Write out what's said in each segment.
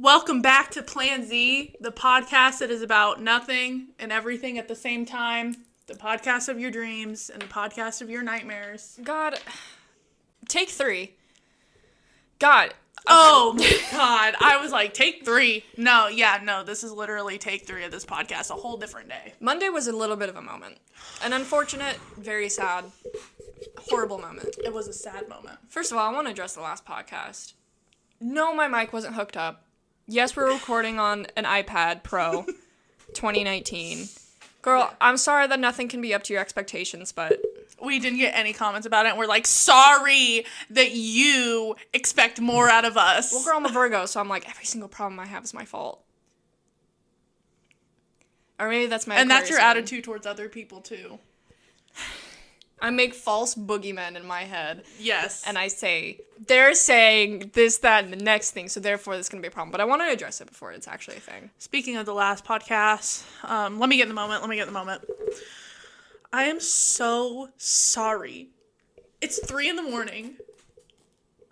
Welcome back to Plan Z, the podcast that is about nothing and everything at the same time. The podcast of your dreams and the podcast of your nightmares. God, take 3. God. Okay. Oh, God. I was like, take 3. No, this is literally take 3 of this podcast, a whole different day. Monday was a little bit of a moment. An unfortunate, very sad, horrible moment. It was a sad moment. First of all, I want to address the last podcast. No, my mic wasn't hooked up. Yes, we're recording on an iPad Pro 2019. Girl, I'm sorry that nothing can be up to your expectations, but... We didn't get any comments about it, and we're like, sorry that you expect more out of us. Well, girl, I'm a Virgo, so I'm like, every single problem I have is my fault. Or maybe that's my And that's your Aquarius attitude towards other people, too. I make false boogeymen in my head. Yes. And I say, they're saying this, that, and the next thing, so therefore this is going to be a problem. But I want to address it before it's actually a thing. Speaking of the last podcast, let me get in the moment. I am so sorry. It's 3 a.m.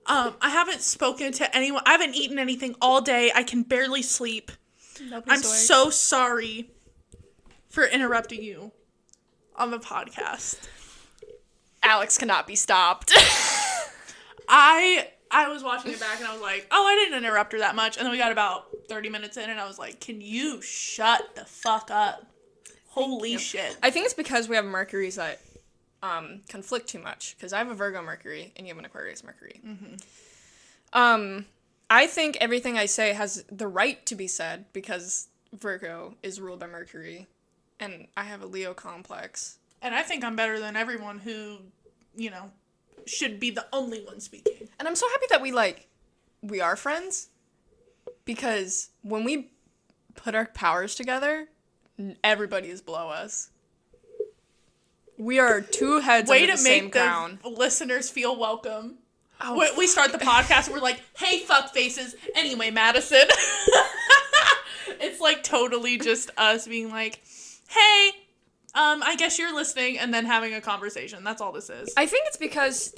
I haven't spoken to anyone. I haven't eaten anything all day. I can barely sleep. I'm so sorry for interrupting you on the podcast. Alex cannot be stopped. I was watching it back and I was like, oh, I didn't interrupt her that much. And then we got about 30 minutes in and I was like, can you shut the fuck up? Holy shit. I think it's because we have Mercuries that conflict too much. Because I have a Virgo Mercury and you have an Aquarius Mercury. Mm-hmm. I think everything I say has the right to be said because Virgo is ruled by Mercury. And I have a Leo complex. And I think I'm better than everyone who, should be the only one speaking. And I'm so happy that we are friends. Because when we put our powers together, everybody is below us. We are 2 heads under the same crown. Way to make the listeners feel welcome. Oh, we start the podcast and we're like, hey, fuck faces. Anyway, Madison. It's like totally just us being like, hey, I guess you're listening, and then having a conversation. That's all this is. I think it's because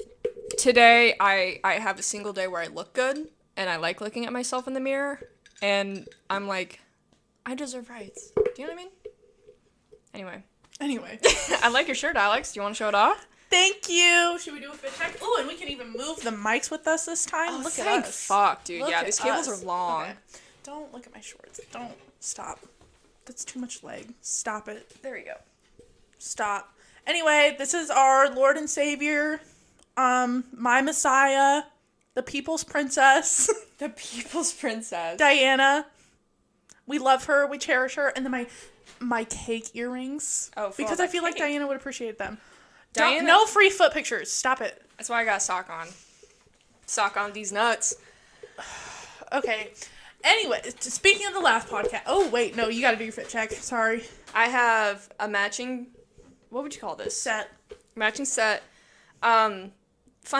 today I have a single day where I look good, and I like looking at myself in the mirror, and I'm like, I deserve rights. Do you know what I mean? Anyway. I like your shirt, Alex. Do you want to show it off? Thank you. Should we do a fit check? Oh, and we can even move the mics with us this time. Oh, look thank at us. fuck, dude. Look yeah, these cables us. are long. Okay. Don't look at my shorts. Don't. Stop. That's too much leg. Stop it. There we go. Stop. Anyway, this is our Lord and Savior, my Messiah, the People's Princess. The People's Princess. Diana. We love her. We cherish her. And then my cake earrings. Oh, because I feel like Diana would appreciate them. Diana. No free foot pictures. Stop it. That's why I got a sock on. Sock on these nuts. Okay. Anyway, speaking of the last podcast. Oh, wait. No, you got to do your fit check. Sorry. I have a matching... What would you call this? Set. Matching set. Fun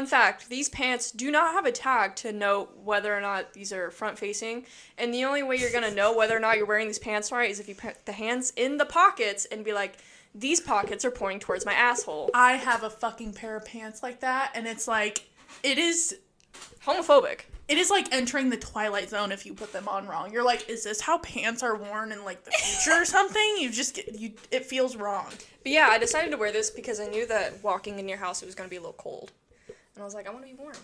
fact, these pants do not have a tag to note whether or not these are front-facing. And the only way you're going to know whether or not you're wearing these pants right is if you put the hands in the pockets and be like, these pockets are pointing towards my asshole. I have a fucking pair of pants like that, and it's like, it is... homophobic. It is like entering the Twilight Zone if you put them on wrong. You're like, is this how pants are worn in like the future or something? It feels wrong. But yeah, I decided to wear this because I knew that walking in your house it was going to be a little cold. And I was like, I want to be warm.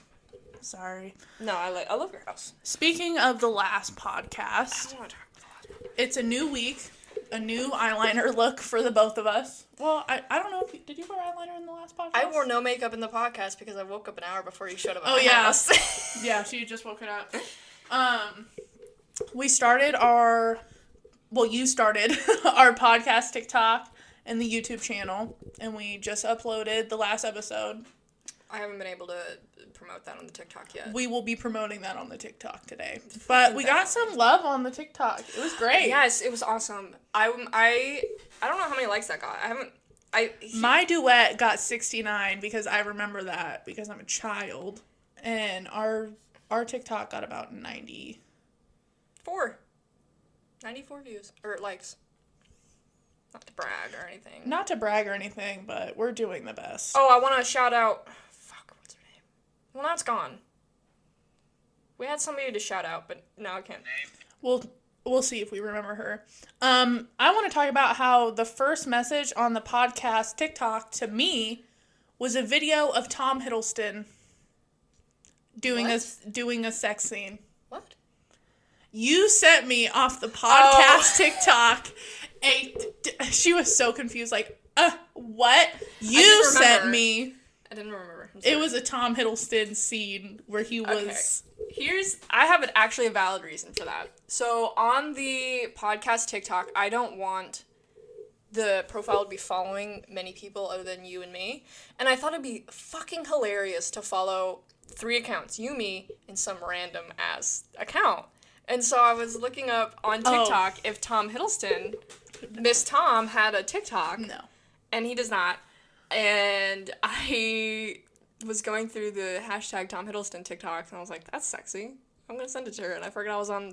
Sorry. No, I love your house. Speaking of the last podcast, it's a new week, a new eyeliner look for the both of us. Well, I don't know if did you wear eyeliner in the last podcast? I wore no makeup in the podcast because I woke up an hour before you showed up at my house. Yeah, she had just woken up. You started our podcast TikTok and the YouTube channel, and we just uploaded the last episode. I haven't been able to promote that on the TikTok yet. We will be promoting that on the TikTok today. But we got some love on the TikTok. It was great. Yes, it was awesome. I don't know how many likes that got. My duet got 69 because I remember that because I'm a child. And our TikTok got about 94 views. Or likes. Not to brag or anything. But we're doing the best. Oh, I want to shout out... Fuck, what's her name? Well, now it's gone. We had somebody to shout out, but no, I can't. We'll see if we remember her. I want to talk about how the first message on the podcast TikTok to me was a video of Tom Hiddleston doing a sex scene. What? You sent me off the podcast TikTok. She was so confused, like, what? You sent me. I didn't remember. It was a Tom Hiddleston scene where he was... Okay. I have actually a valid reason for that. So on the podcast TikTok, I don't want the profile to be following many people other than you and me. And I thought it'd be fucking hilarious to follow 3 accounts, you, me, and some random ass account. And so I was looking up on TikTok if Tom Hiddleston, Miss Tom, had a TikTok. No. And he does not. And I was going through the hashtag Tom Hiddleston TikTok, and I was like, that's sexy. I'm going to send it to her. And I forgot I was on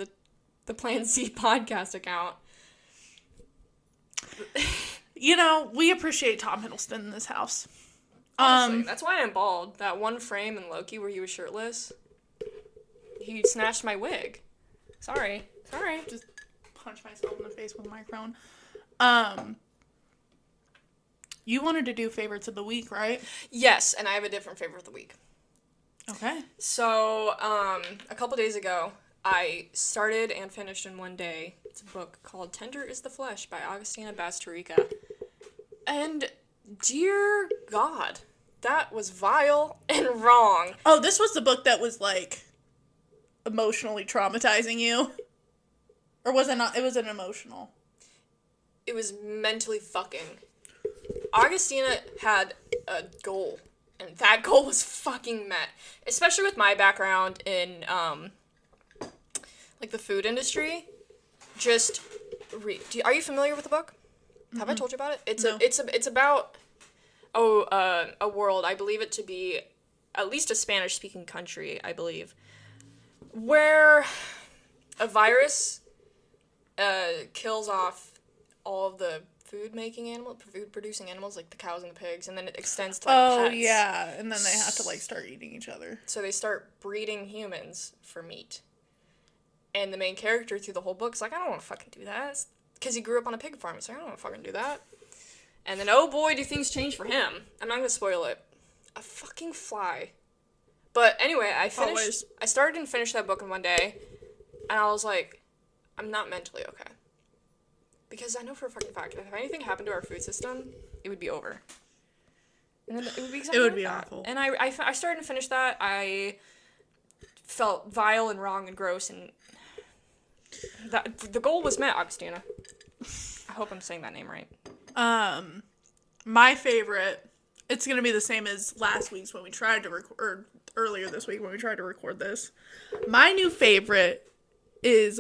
the Plan C podcast account. You know, we appreciate Tom Hiddleston in this house. Honestly, that's why I'm bald. That one frame in Loki where he was shirtless, he snatched my wig. Sorry. Just punch myself in the face with a microphone. You wanted to do favorites of the week, right? Yes, and I have a different favorite of the week. Okay. So, a couple days ago, I started and finished in one day. It's a book called Tender is the Flesh by Augustina Bastarrica. And, dear God, that was vile and wrong. Oh, this was the book that was, like, emotionally traumatizing you? Or was it not? It was an emotional. It was mentally fucking. Augustina had a goal, and that goal was fucking met. Especially with my background in, like, the food industry. Just are you familiar with the book? Mm-hmm. Have I told you about it? It's about a world, I believe it to be at least a Spanish-speaking country, I believe, where a virus kills off all of the food-producing animals, like the cows and the pigs, and then it extends to, like, pets. Oh, yeah, and then they have to, like, start eating each other. So they start breeding humans for meat. And the main character through the whole book is like, I don't want to fucking do that. Because he grew up on a pig farm. He's like, I don't want to fucking do that. And then, oh boy, do things change for him. I'm not going to spoil it. A fucking fly. But anyway, I started and finished that book in one day. And I was like, I'm not mentally okay. Because I know for a fucking fact, if anything happened to our food system, it would be over. And then it would be exactly It would like be that. awful. And I started and finished that. I felt vile and wrong and gross, and that the goal was met, Augustina. I hope I'm saying that name right. My favorite, it's gonna be the same as last week's when we tried to record, or earlier this week when we tried to record this. My new favorite is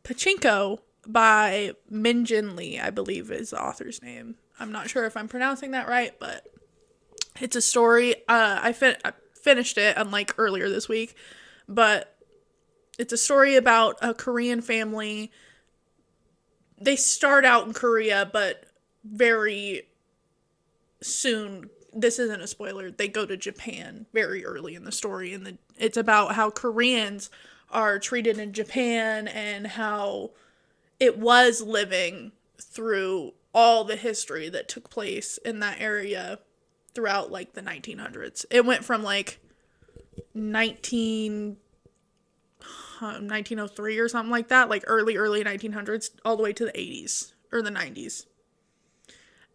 Pachinko by Min-Jin Lee, I believe is the author's name. I'm not sure if I'm pronouncing that right, but it's a story. I finished it, unlike earlier this week, but it's a story about a Korean family. They start out in Korea, but very soon, this isn't a spoiler, they go to Japan very early in the story, and it's about how Koreans are treated in Japan and how it was living through all the history that took place in that area throughout, like, the 1900s. It went from, like, 1903 or something like that, like early 1900s, all the way to the 80s or the 90s.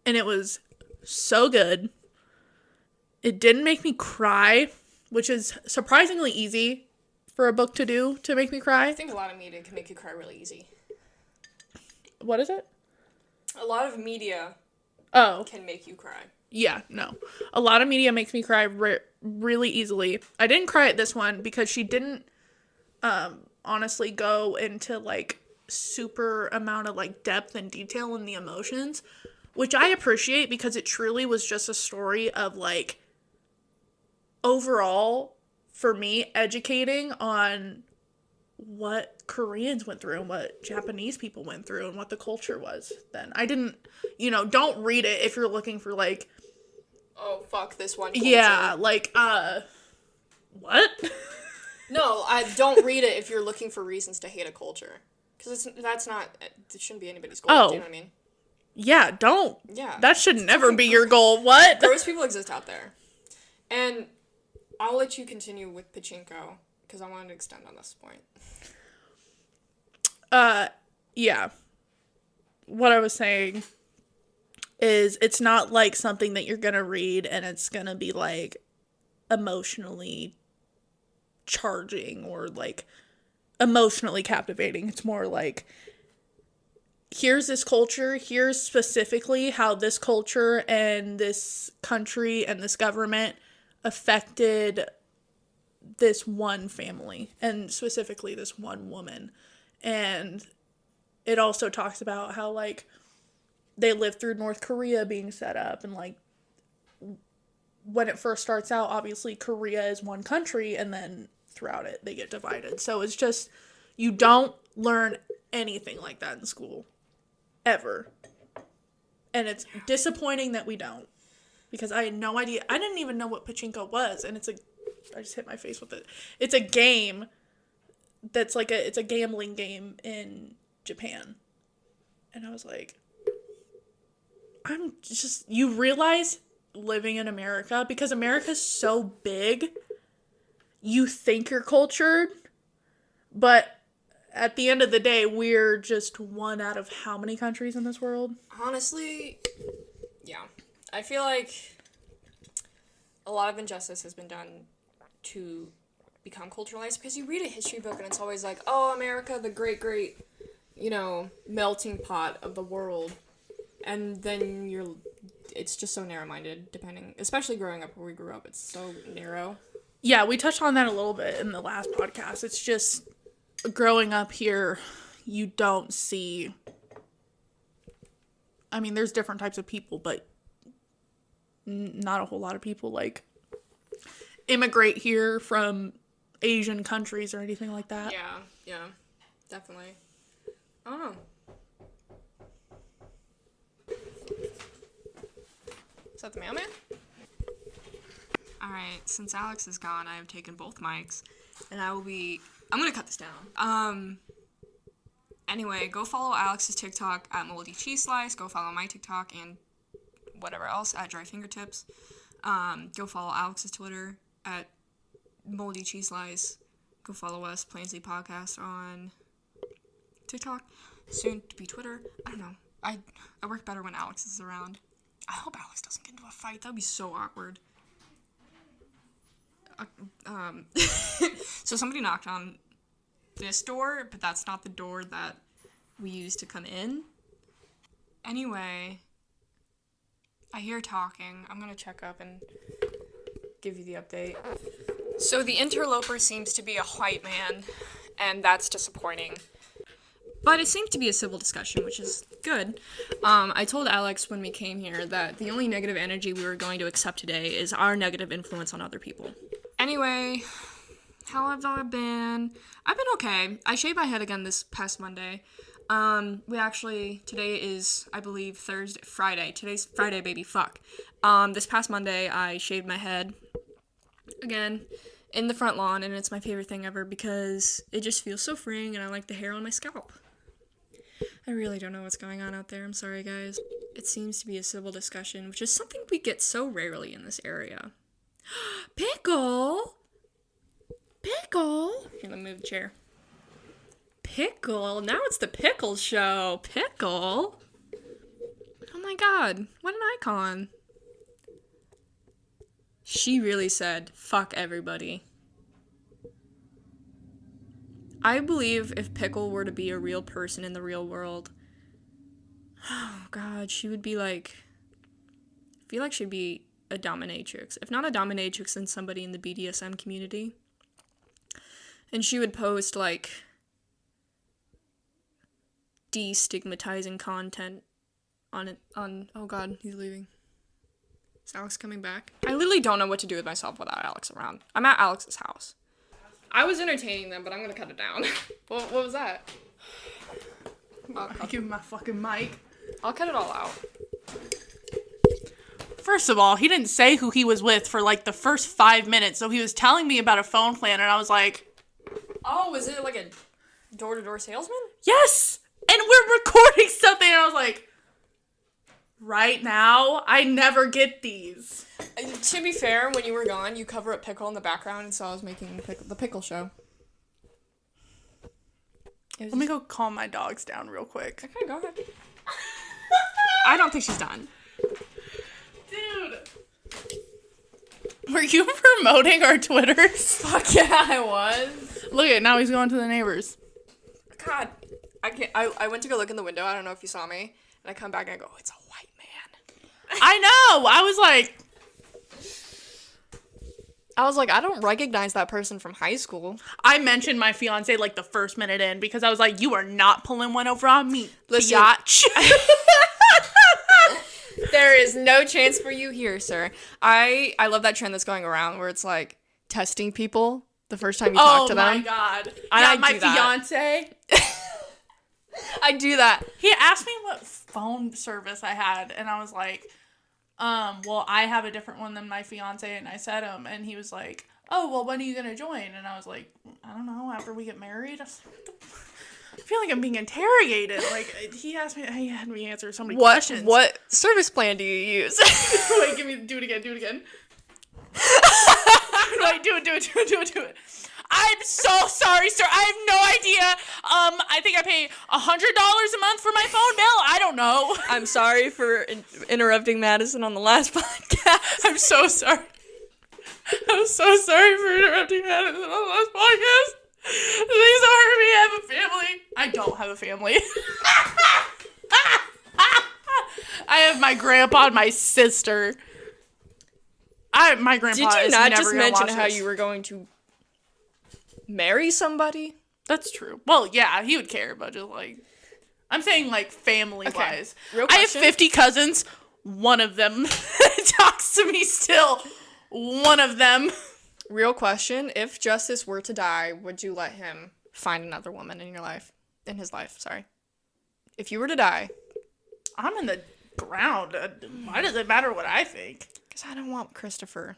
And it was so good. It didn't make me cry, which is surprisingly easy for a book to do, to make me cry. I think a lot of media can make you cry really easy. What is it? A lot of media can make you cry. Yeah, no. A lot of media makes me cry really easily. I didn't cry at this one because she didn't honestly go into, like, super amount of, like, depth and detail in the emotions, which I appreciate because it truly was just a story of, like, overall, for me, educating on what Koreans went through and what Japanese people went through and what the culture was then. I didn't, don't read it if you're looking for, like, oh, fuck this one culture. Yeah, like, what? No, I don't read it if you're looking for reasons to hate a culture. Because it shouldn't be anybody's goal, Oh. do you know what I mean? Yeah, don't. Yeah. That should never be your goal. What? Those people exist out there. And I'll let you continue with pachinko, because I wanted to extend on this point. Yeah. What I was saying is it's not like something that you're gonna read and it's gonna be like emotionally charging or like emotionally captivating. It's more like, here's this culture, here's specifically how this culture and this country and this government affected this one family and specifically this one woman. And it also talks about how like they lived through North Korea being set up, and like when it first starts out, obviously Korea is one country, and then throughout it they get divided. So it's just, you don't learn anything like that in school ever, and it's disappointing that we don't, because I had no idea. I didn't even know what pachinko was, and I just hit my face with it. It's a game that's like it's a gambling game in Japan, and I was like, you realize living in America, because America's so big, you think you're cultured, but at the end of the day, we're just one out of how many countries in this world? Honestly, yeah. I feel like a lot of injustice has been done to become culturalized, because you read a history book and it's always like, oh, America, the great, melting pot of the world. And then it's just so narrow-minded, especially growing up where we grew up, it's so narrow. Yeah, we touched on that a little bit in the last podcast. It's just, growing up here, you don't see, I mean, there's different types of people, but not a whole lot of people, like, immigrate here from Asian countries or anything like that. Yeah, definitely. I don't know. Is that the mailman? Alright, since Alex is gone, I have taken both mics, and I'm gonna cut this down. Anyway, go follow Alex's TikTok at Moldy Cheese Slice, go follow my TikTok and whatever else at Dry Fingertips. Go follow Alex's Twitter at Moldy Cheese Slice. Go follow us, Plainsley Podcast, on TikTok, soon to be Twitter. I don't know. I work better when Alex is around. I hope Alex doesn't get into a fight. That would be so awkward. So somebody knocked on this door, but that's not the door that we use to come in. Anyway, I hear talking. I'm gonna check up and give you the update. So the interloper seems to be a white man, and that's disappointing. But it seemed to be a civil discussion, which is good. I told Alex when we came here that the only negative energy we were going to accept today is our negative influence on other people. Anyway, how have I been? I've been okay. I shaved my head again this past Monday. Today is, I believe, Friday. Today's Friday, baby, fuck. This past Monday, I shaved my head again in the front lawn, and it's my favorite thing ever because it just feels so freeing, and I like the hair on my scalp. I really don't know what's going on out there. I'm sorry, guys. It seems to be a civil discussion, which is something we get so rarely in this area. Pickle! Pickle! Here, let me move the chair. Pickle! Now it's the Pickle Show! Pickle! Oh my god, what an icon. She really said, fuck everybody. I believe if Pickle were to be a real person in the real world, oh god, she would be like, I feel like she'd be a dominatrix. If not a dominatrix, then somebody in the BDSM community. And she would post, like, destigmatizing content on oh god, he's leaving. Is Alex coming back? I literally don't know what to do with myself without Alex around. I'm at Alex's house. I was entertaining them, but I'm gonna cut it down. What was that? Give me my fucking mic. I'll cut it all out. First of all, he didn't say who he was with for like the first 5 minutes, so he was telling me about a phone plan, and I was like, Oh, is it like a door-to-door salesman? Yes! And we're recording something, and I was like, right now, I never get these. To be fair, when you were gone, you cover up Pickle in the background, and so I was making the Pickle show. Let me go calm my dogs down real quick. Okay, go ahead. I don't think she's done. Dude. Were you promoting our Twitters? Fuck yeah, I was. Look at it, now he's going to the neighbors. God. I went to go look in the window, I don't know if you saw me, and I come back and I go, oh, it's a white man. I know! I was like, I don't recognize that person from high school. I mentioned my fiance like the first minute in because I was like, you are not pulling one over on me, Listen. biatch. There is no chance for you here, sir. I love that trend that's going around where it's like testing people the first time you talk to them. Oh my god. And Yeah, I my do that. fiance. I do that. He asked me what phone service I had, and I was like, well, I have a different one than my fiance, and I said and he was like, oh, well, when are you gonna join? And I was like, I don't know, after we get married. I was like, what the I feel like I'm being interrogated. Like, he had me answer so many questions. What service plan do you use? Wait, do it again. Wait, do it. I'm so sorry, sir. I have no idea. I think I pay $100 a month for my phone bill. I don't know. I'm sorry for interrupting Madison on the last podcast. I'm so sorry. I'm so sorry for interrupting Madison on the last podcast. Please don't hurt me. I have a family. I don't have a family. I have my grandpa and my sister. My grandpa Did you is not never just gonna mention watch how this. you were going to marry somebody? That's true. Well, yeah, he would care, but just like, I'm saying like family-wise. Real I have question? 50 cousins. One of them talks to me still. One of them. Real question, if Justice were to die, would you let him find another woman in his life, sorry. If you were to die. I'm in the ground. Why does it matter what I think? Because I don't want Christopher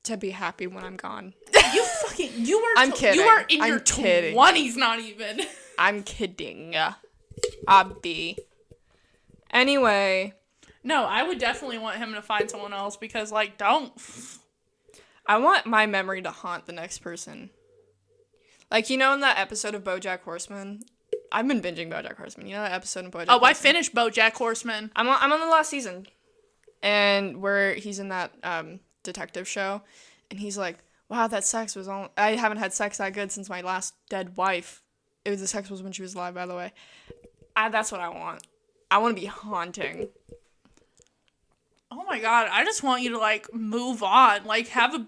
to be happy when I'm gone. I'm kidding. You are in I'm your kidding. 20s, not even. I'm kidding. Abby. Anyway. No, I would definitely want him to find someone else because, like, don't. I want my memory to haunt the next person. Like, you know in that episode of BoJack Horseman? I've been binging BoJack Horseman. You know that episode of BoJack Horseman? I finished BoJack Horseman. I'm on the last season. And where he's in that detective show. And he's like, wow, that sex was all... I haven't had sex that good since my last dead wife. The sex was when she was alive, by the way. That's what I want. I want to be haunting. Oh my god, I just want you to, like, move on. Like, have a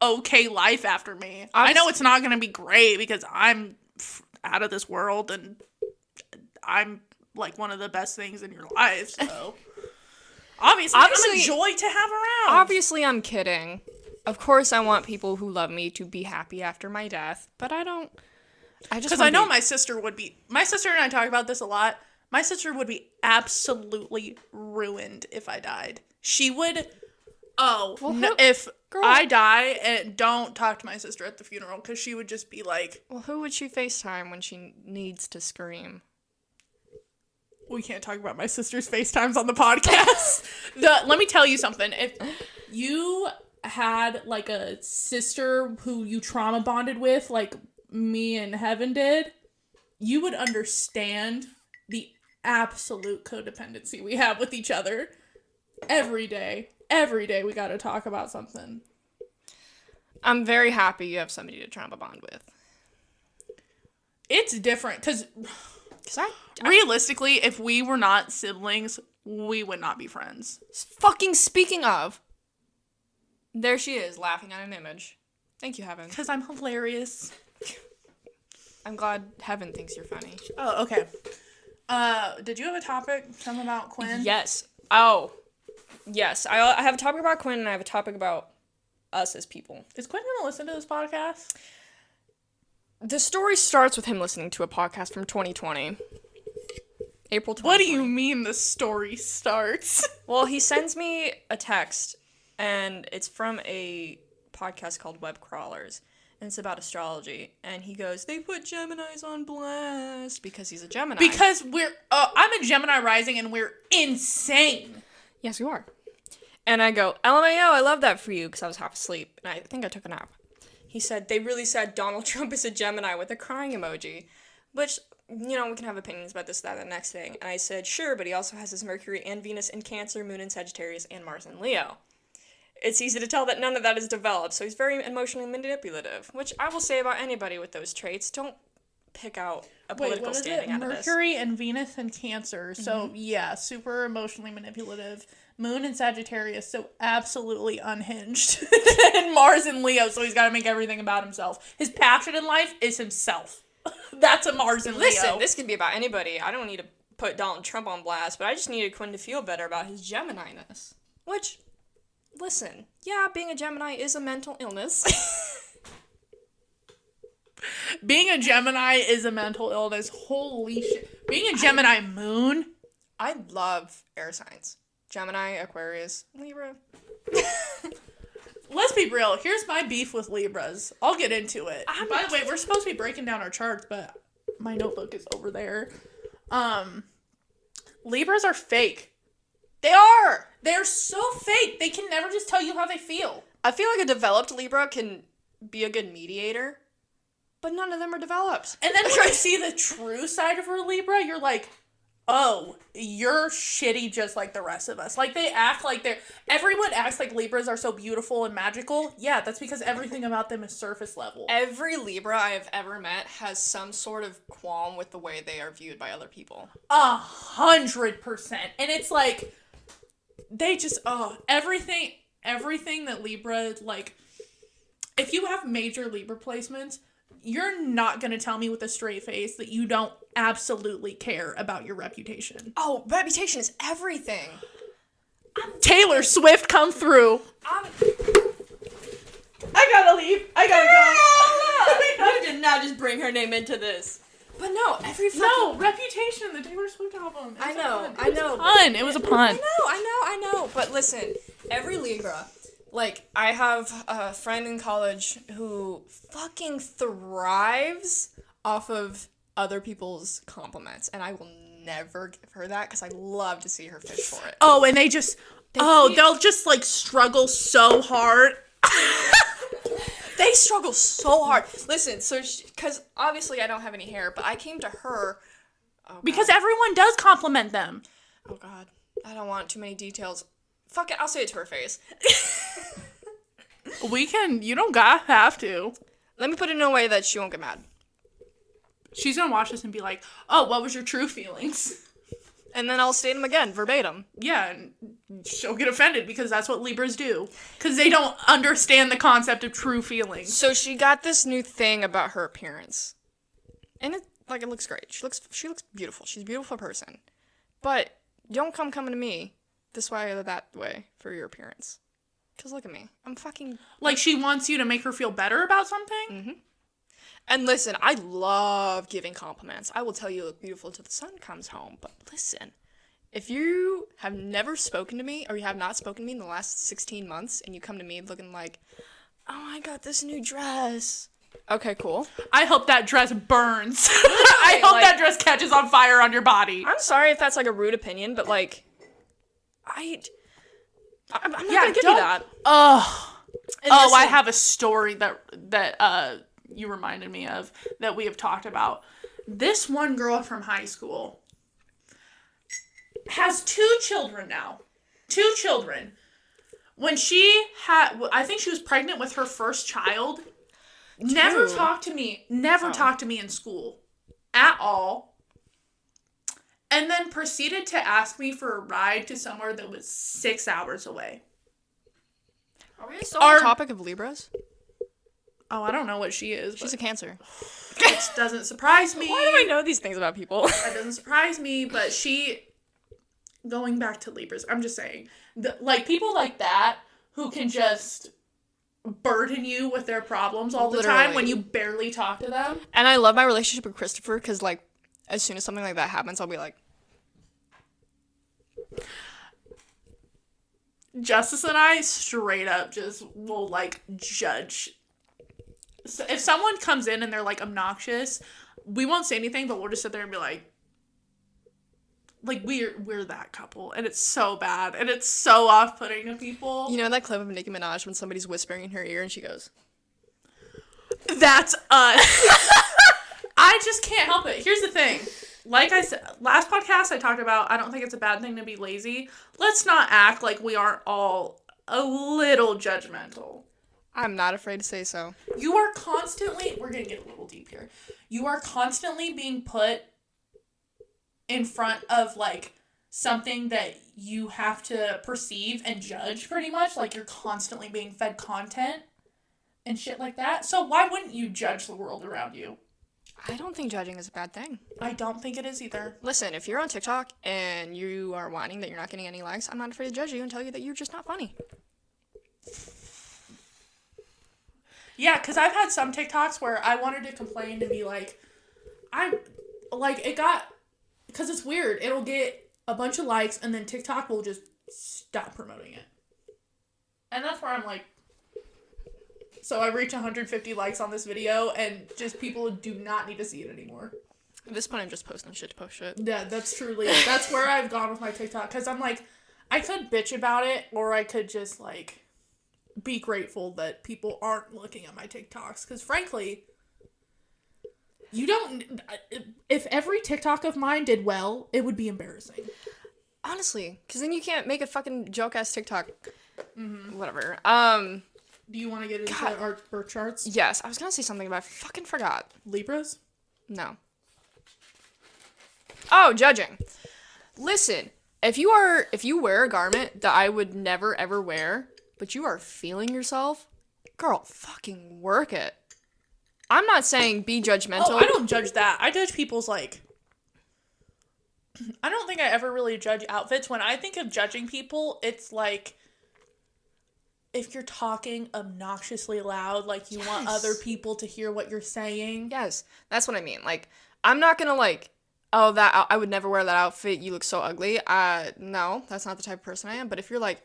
okay life after me. I know it's not gonna be great because I'm out of this world and I'm, like, one of the best things in your life, so... Obviously, I'm a joy to have around. Obviously, I'm kidding. Of course, I want people who love me to be happy after my death, but I don't... Because I know my sister would be... My sister and I talk about this a lot. My sister would be absolutely ruined if I died. She would... if I die, and don't talk to my sister at the funeral, because she would just be like... Well, who would she FaceTime when she needs to scream? We can't talk about my sister's FaceTimes on the podcast. Let me tell you something. If you had, like, a sister who you trauma bonded with, like me and Heaven did, you would understand the absolute codependency we have with each other. Every day we gotta talk about something. I'm very happy you have somebody to trauma bond with. It's different, because realistically, if we were not siblings, we would not be friends. Fucking speaking of, there she is, laughing at an image. Thank you, Heaven. Because I'm hilarious. I'm glad Heaven thinks you're funny. Oh, okay. Did you have a topic? Something about Quinn? Yes. Oh. Yes. I have a topic about Quinn, and I have a topic about us as people. Is Quinn going to listen to this podcast? The story starts with him listening to a podcast from 2020. April 2020. What do you mean the story starts? Well, he sends me a text, and it's from a podcast called Web Crawlers. and it's about astrology. And he goes, they put Geminis on blast because he's a Gemini. Because I'm a Gemini rising and we're insane. Yes, you are. And I go, LMAO, I love that for you, because I was half asleep, and I think I took a nap. He said, they really said Donald Trump is a Gemini with a crying emoji, which, you know, we can have opinions about this, that, and the next thing. And I said, sure, but he also has his Mercury and Venus in Cancer, Moon in Sagittarius, and Mars in Leo. It's easy to tell that none of that is developed, so he's very emotionally manipulative, which I will say about anybody with those traits. Don't pick out a political standing out of this. Mercury and Venus and Cancer, so yeah, super emotionally manipulative. Moon in Sagittarius, so absolutely unhinged. And Mars in Leo, so he's got to make everything about himself. His passion in life is himself. That's a Mars in Leo. Listen, this can be about anybody. I don't need to put Donald Trump on blast, but I just needed Quinn to feel better about his Gemini-ness. Which, listen, yeah, being a Gemini is a mental illness. Being a Gemini is a mental illness. Holy shit. Being a Gemini moon. I love air signs. Gemini, Aquarius, Libra. Let's be real. Here's my beef with Libras. I'll get into it. By the way, we're supposed to be breaking down our charts, but my notebook is over there. Libras are fake. They are! They're so fake. They can never just tell you how they feel. I feel like a developed Libra can be a good mediator, but none of them are developed. And then when you see the true side of a Libra, you're like, oh, you're shitty just like the rest of us. Like, they act like everyone acts like Libras are so beautiful and magical. Yeah, that's because everything about them is surface level. Every Libra I have ever met has some sort of qualm with the way they are viewed by other people. 100%. And it's like, they just, everything that Libra, like, if you have major Libra placements, you're not going to tell me with a straight face that you don't absolutely care about your reputation. Oh, reputation is everything. Taylor Swift, come through. I gotta leave. I gotta go. You did not just bring her name into this. But no, No, Reputation, the Taylor Swift album. I know. It was a pun. I know. But listen, every Libra, like, I have a friend in college who fucking thrives off of other people's compliments, and I will never give her that because I love to see her fish for it. Oh, and they'll just, like, struggle so hard. They struggle so hard. Listen, so, because obviously I don't have any hair, but I came to her. Because everyone does compliment them. Oh, God. I don't want too many details. Fuck it, I'll say it to her face. You don't have to. Let me put it in a way that she won't get mad. She's gonna watch this and be like, oh, what was your true feelings? And then I'll state them again, verbatim. Yeah, and she'll get offended because that's what Libras do. Because they don't understand the concept of true feelings. So she got this new thing about her appearance. And it looks great. She looks beautiful. She's a beautiful person. But don't coming to me this way or that way for your appearance. Because look at me. I'm fucking... Like, she wants you to make her feel better about something? Mm-hmm. And listen, I love giving compliments. I will tell you look beautiful till the sun comes home. But listen, if you have never spoken to me, or you have not spoken to me in the last 16 months, and you come to me looking like, oh, I got this new dress. Okay, cool. I hope that dress burns. I hope that dress catches on fire on your body. I'm sorry if that's, like, a rude opinion, but, like, I'm not gonna give you that. I have a story that you reminded me of that we have talked about. This one girl from high school has 2 children now. 2 children. When I think she was pregnant with her first child, never talked to me in school at all. And then proceeded to ask me for a ride to somewhere that was 6 hours away. Are we still on the topic of Libras? Oh, I don't know what she is. She's a Cancer. Which doesn't surprise me. Why do I know these things about people? That doesn't surprise me, but going back to Libras, I'm just saying, people like that who can just burden you with their problems all the time when you barely talk to them. And I love my relationship with Christopher because, like, as soon as something like that happens, I'll be like... Justice and I straight up just will, like, judge So if someone comes in and they're like obnoxious, we won't say anything, but we'll just sit there and be like we're that couple, and it's so bad, and it's so off-putting to people. You know that clip of Nicki Minaj when somebody's whispering in her ear and she goes, "That's us." I just can't help it. Here's the thing. Like I said, last podcast I talked about, I don't think it's a bad thing to be lazy. Let's not act like we aren't all a little judgmental. I'm not afraid to say so. You are constantly, we're going to get a little deep here. You are constantly being put in front of, like, something that you have to perceive and judge, pretty much. Like, you're constantly being fed content and shit like that. So why wouldn't you judge the world around you? I don't think judging is a bad thing. I don't think it is either. Listen, if you're on TikTok and you are whining that you're not getting any likes, I'm not afraid to judge you and tell you that you're just not funny. Yeah, because I've had some TikToks where I wanted to complain and be like, because it's weird. It'll get a bunch of likes and then TikTok will just stop promoting it. And that's where I'm like, so I reach 150 likes on this video and just people do not need to see it anymore. At this point, I'm just posting shit to post shit. Yeah, that's where I've gone with my TikTok. Because I'm like, I could bitch about it or I could just like be grateful that people aren't looking at my TikToks. Because frankly, if every TikTok of mine did well, it would be embarrassing. Honestly, because then you can't make a fucking joke-ass TikTok. Mm-hmm. Whatever. Do you want to get into our birth charts? Yes, I was going to say something, but I fucking forgot. Libras? No. Oh, judging. Listen, if you wear a garment that I would never ever wear, but you are feeling yourself, girl, fucking work it. I'm not saying be judgmental. Oh, I don't judge that. I judge people's, like... I don't think I ever really judge outfits. When I think of judging people, it's like... if you're talking obnoxiously loud, like you want other people to hear what you're saying. Yes, that's what I mean. Like, I'm not gonna like, oh, that I would never wear that outfit. You look so ugly. No, that's not the type of person I am. But if you're like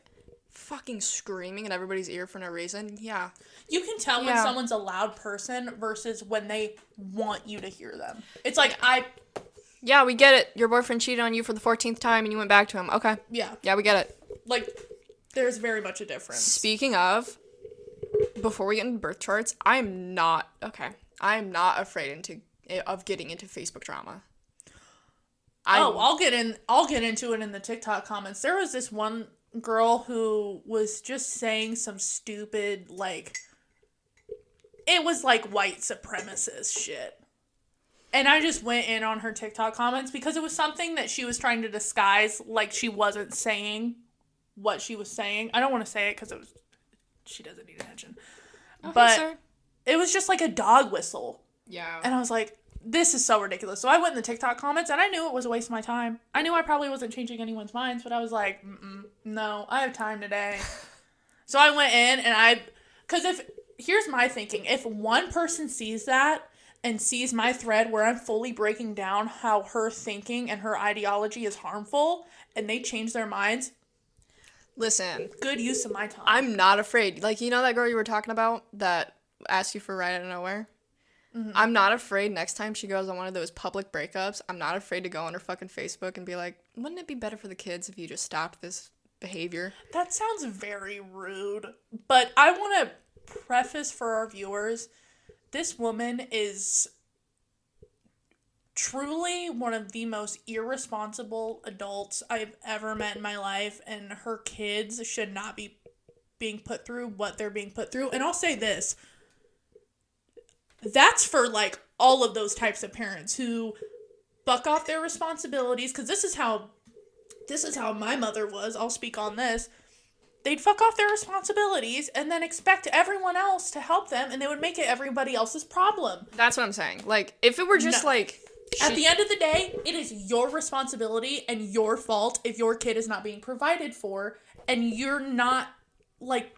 fucking screaming in everybody's ear for no reason, yeah. You can tell when someone's a loud person versus when they want you to hear them. It's like, yeah, we get it. Your boyfriend cheated on you for the 14th time and you went back to him. Okay. Yeah. Yeah, we get it. Like, there's very much a difference. Speaking of, before we get into birth charts, I'm not afraid of getting into Facebook drama. I'll get into it in the TikTok comments. There was this one girl who was just saying some stupid, like, it was like white supremacist shit. And I just went in on her TikTok comments because it was something that she was trying to disguise, like she wasn't saying what she was saying. I don't want to say it because she doesn't need attention. Okay, but sir. It was just like a dog whistle. Yeah. And I was like, this is so ridiculous. So I went in the TikTok comments and I knew it was a waste of my time. I knew I probably wasn't changing anyone's minds, but I was like, no, I have time today. So I went in and here's my thinking. If one person sees that and sees my thread where I'm fully breaking down how her thinking and her ideology is harmful and they change their minds, listen, good use of my time. I'm not afraid. Like, you know that girl you were talking about that asked you for a ride out of nowhere? Mm-hmm. I'm not afraid next time she goes on one of those public breakups, I'm not afraid to go on her fucking Facebook and be like, wouldn't it be better for the kids if you just stopped this behavior? That sounds very rude. But I want to preface for our viewers, this woman is truly one of the most irresponsible adults I've ever met in my life, and her kids should not be being put through what they're being put through. And I'll say this, that's for like all of those types of parents who buck off their responsibilities, because this is how my mother was. I'll speak on this. They'd fuck off their responsibilities and then expect everyone else to help them, and they would make it everybody else's problem. That's what I'm saying. Like, if it were just like... At the end of the day, it is your responsibility and your fault if your kid is not being provided for, and you're not, like...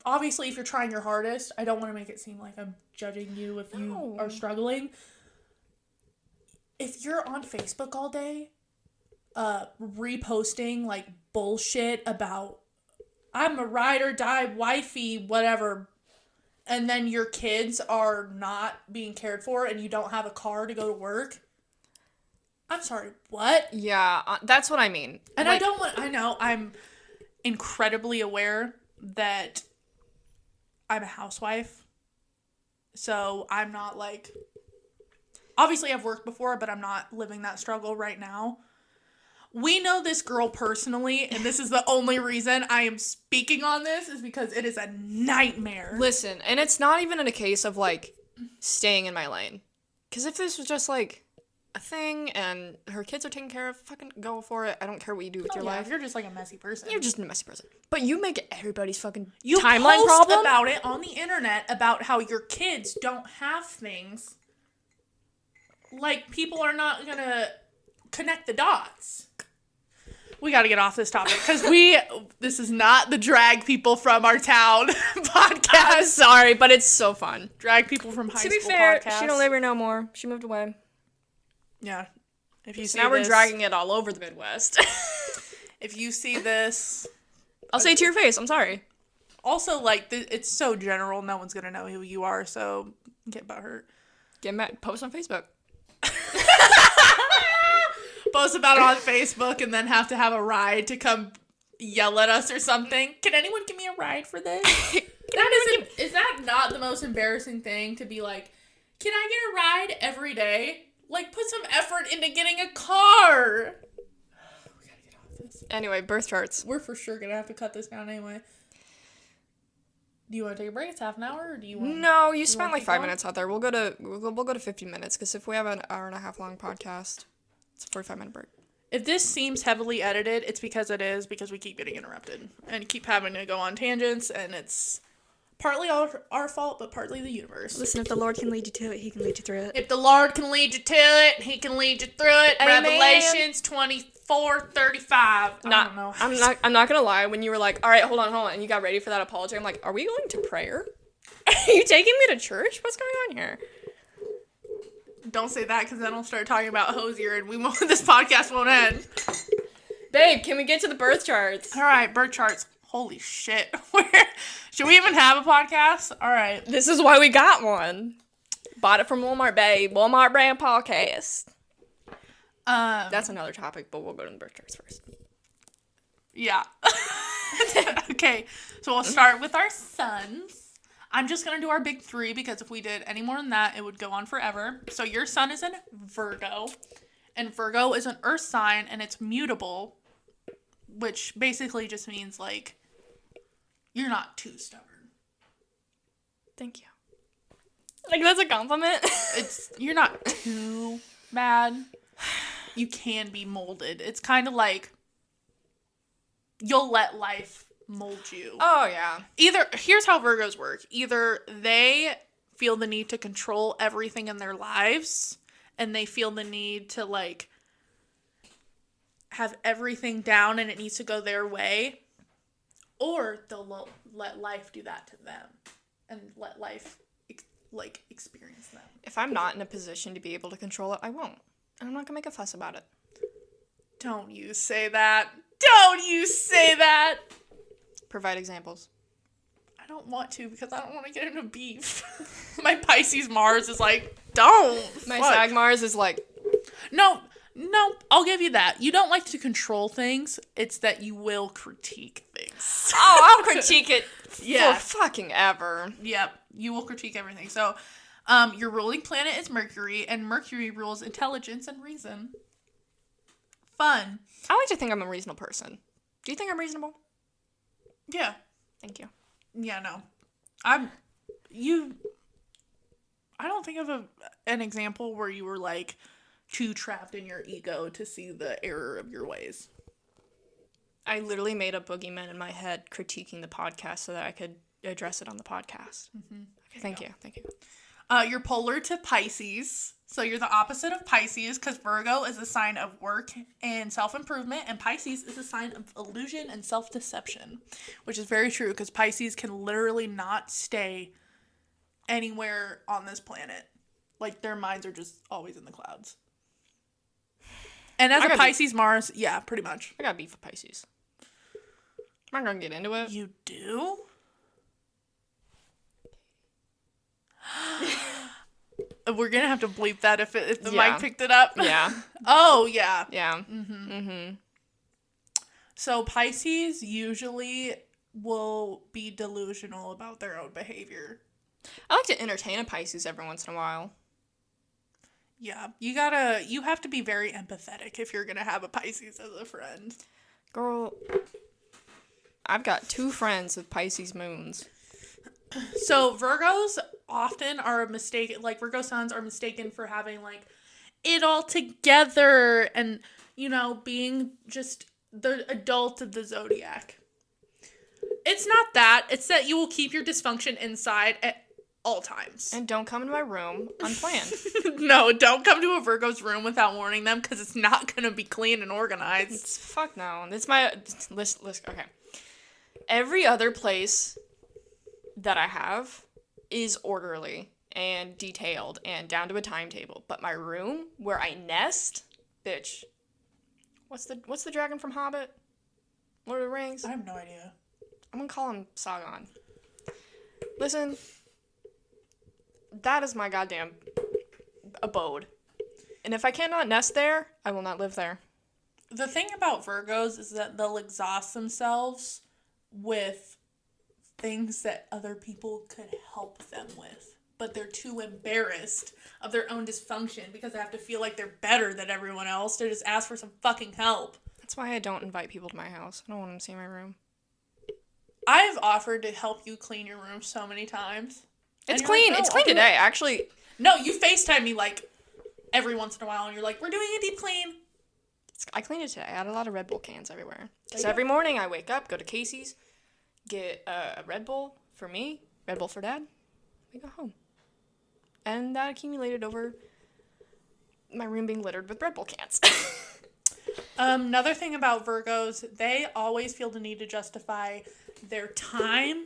Obviously, if you're trying your hardest, I don't want to make it seem like I'm judging you if you are struggling. If you're on Facebook all day, reposting, like, bullshit about, I'm a ride or die wifey, whatever, and then your kids are not being cared for and you don't have a car to go to work. I'm sorry, what? Yeah, that's what I mean. And like, I know, I'm incredibly aware that I'm a housewife. So I'm not like, obviously I've worked before, but I'm not living that struggle right now. We know this girl personally, and this is the only reason I am speaking on this is because it is a nightmare. Listen, and it's not even in a case of, like, staying in my lane. Because if this was just, like, a thing and her kids are taken care of, fucking go for it. I don't care what you do with your life. If you're just like a messy person. You're just a messy person. But you make everybody's fucking you timeline post problem. About it on the internet about how your kids don't have things. Like, people are not gonna connect the dots. We got to get off this topic because this is not the drag people from our town podcast. I'm sorry, but it's so fun. Drag people from high school podcast. To be fair, she don't live here no more. She moved away. Yeah. If you So see now this, we're dragging it all over the Midwest. If you see this, I'll say it to your face. I'm sorry. Also, like, it's so general. No one's going to know who you are, so get butthurt. Get mad. Post on Facebook. Post about it on Facebook and then have to have a ride to come yell at us or something. Can anyone give me a ride for this? Is that not the most embarrassing thing to be like, can I get a ride every day? Like, put some effort into getting a car. We gotta get off this. Anyway, birth charts. We're for sure gonna have to cut this down anyway. Do you want to take a break? It's half an hour, or do you want? No, you spent like keep 5 going? minutes out there. We'll go to 15 minutes because if we have an hour and a half long podcast, it's a 45-minute break. If this seems heavily edited, it's because it is, because we keep getting interrupted and keep having to go on tangents, and it's partly our fault, but partly the universe. Listen, if the Lord can lead you to it, He can lead you through it. If the Lord can lead you to it, He can lead you through it. Amen. Revelations 24:35. I don't know. I'm not gonna lie. When you were like, all right, hold on, and you got ready for that apology, I'm like, are we going to prayer? Are you taking me to church? What's going on here? Don't say that, because then I'll start talking about Hosier, and this podcast won't end. Babe, can we get to the birth charts? All right, birth charts. Holy shit. Should we even have a podcast? All right. This is why we got one. Bought it from Walmart, babe. Walmart brand podcast. That's another topic, but we'll go to the birth charts first. Yeah. Okay, so we'll start with our sons. I'm just going to do our big three because if we did any more than that, it would go on forever. So your sun is in Virgo, and Virgo is an earth sign, and it's mutable, which basically just means, like, you're not too stubborn. Thank you. Like, that's a compliment? You're not too bad. You can be molded. It's kind of like you'll let life mold you. Oh, yeah. Here's how Virgos work. Either they feel the need to control everything in their lives, and they feel the need to, like, have everything down and it needs to go their way, or they'll let life do that to them and let life experience them. If I'm not in a position to be able to control it, I won't. And I'm not gonna make a fuss about it. Don't you say that. Don't you say that. Provide examples. I don't want to because I don't want to get into beef. My Pisces Mars is like, don't. My Sag Mars is like, No, I'll give you that. You don't like to control things. It's that you will critique things. oh, I'll critique it for fucking ever. Yep, you will critique everything. So, your ruling planet is Mercury, and Mercury rules intelligence and reason. Fun. I like to think I'm a reasonable person. Do you think I'm reasonable? Yeah. Thank you. Yeah, no. I don't think of an example where you were, like, too trapped in your ego to see the error of your ways. I literally made a boogeyman in my head critiquing the podcast so that I could address it on the podcast. Mm-hmm. Okay, thank you. You're polar to Pisces, so you're the opposite of Pisces because Virgo is a sign of work and self-improvement, and Pisces is a sign of illusion and self-deception, which is very true because Pisces can literally not stay anywhere on this planet. Like, their minds are just always in the clouds. And as a Pisces Mars, yeah, pretty much. I got beef with Pisces. I'm not gonna get into it. You do? We're gonna have to bleep that if the Yeah. mic picked it up. Yeah. Oh, yeah. Yeah. Mm-hmm. So Pisces usually will be delusional about their own behavior. I like to entertain a Pisces every once in a while. Yeah, you have to be very empathetic if you're gonna have a Pisces as a friend. Girl, I've got 2 friends with Pisces moons. So Virgos often are mistaken, like Virgo suns are mistaken for having like it all together and, being just the adult of the zodiac. It's not that. It's that you will keep your dysfunction inside at all times. And don't come into my room unplanned. No, don't come to a Virgo's room without warning them because it's not going to be clean and organized. Fuck no. It's my list. Okay. Every other place that I have is orderly and detailed and down to a timetable. But my room where I nest, bitch. What's the dragon from Hobbit? Lord of the Rings? I have no idea. I'm gonna call him Sauron. Listen, that is my goddamn abode. And if I cannot nest there, I will not live there. The thing about Virgos is that they'll exhaust themselves with things that other people could help them with. But they're too embarrassed of their own dysfunction because they have to feel like they're better than everyone else to just ask for some fucking help. That's why I don't invite people to my house. I don't want them to see my room. I've offered to help you clean your room so many times. It's clean. Like, no, it's clean today, actually. No, you FaceTime me like every once in a while and you're like, we're doing a deep clean. I cleaned it today. I had a lot of Red Bull cans everywhere. Because every morning I wake up, go to Casey's, get a Red Bull for me, Red Bull for Dad. We go home. And that accumulated over my room being littered with Red Bull cans. Another thing about Virgos, they always feel the need to justify their time,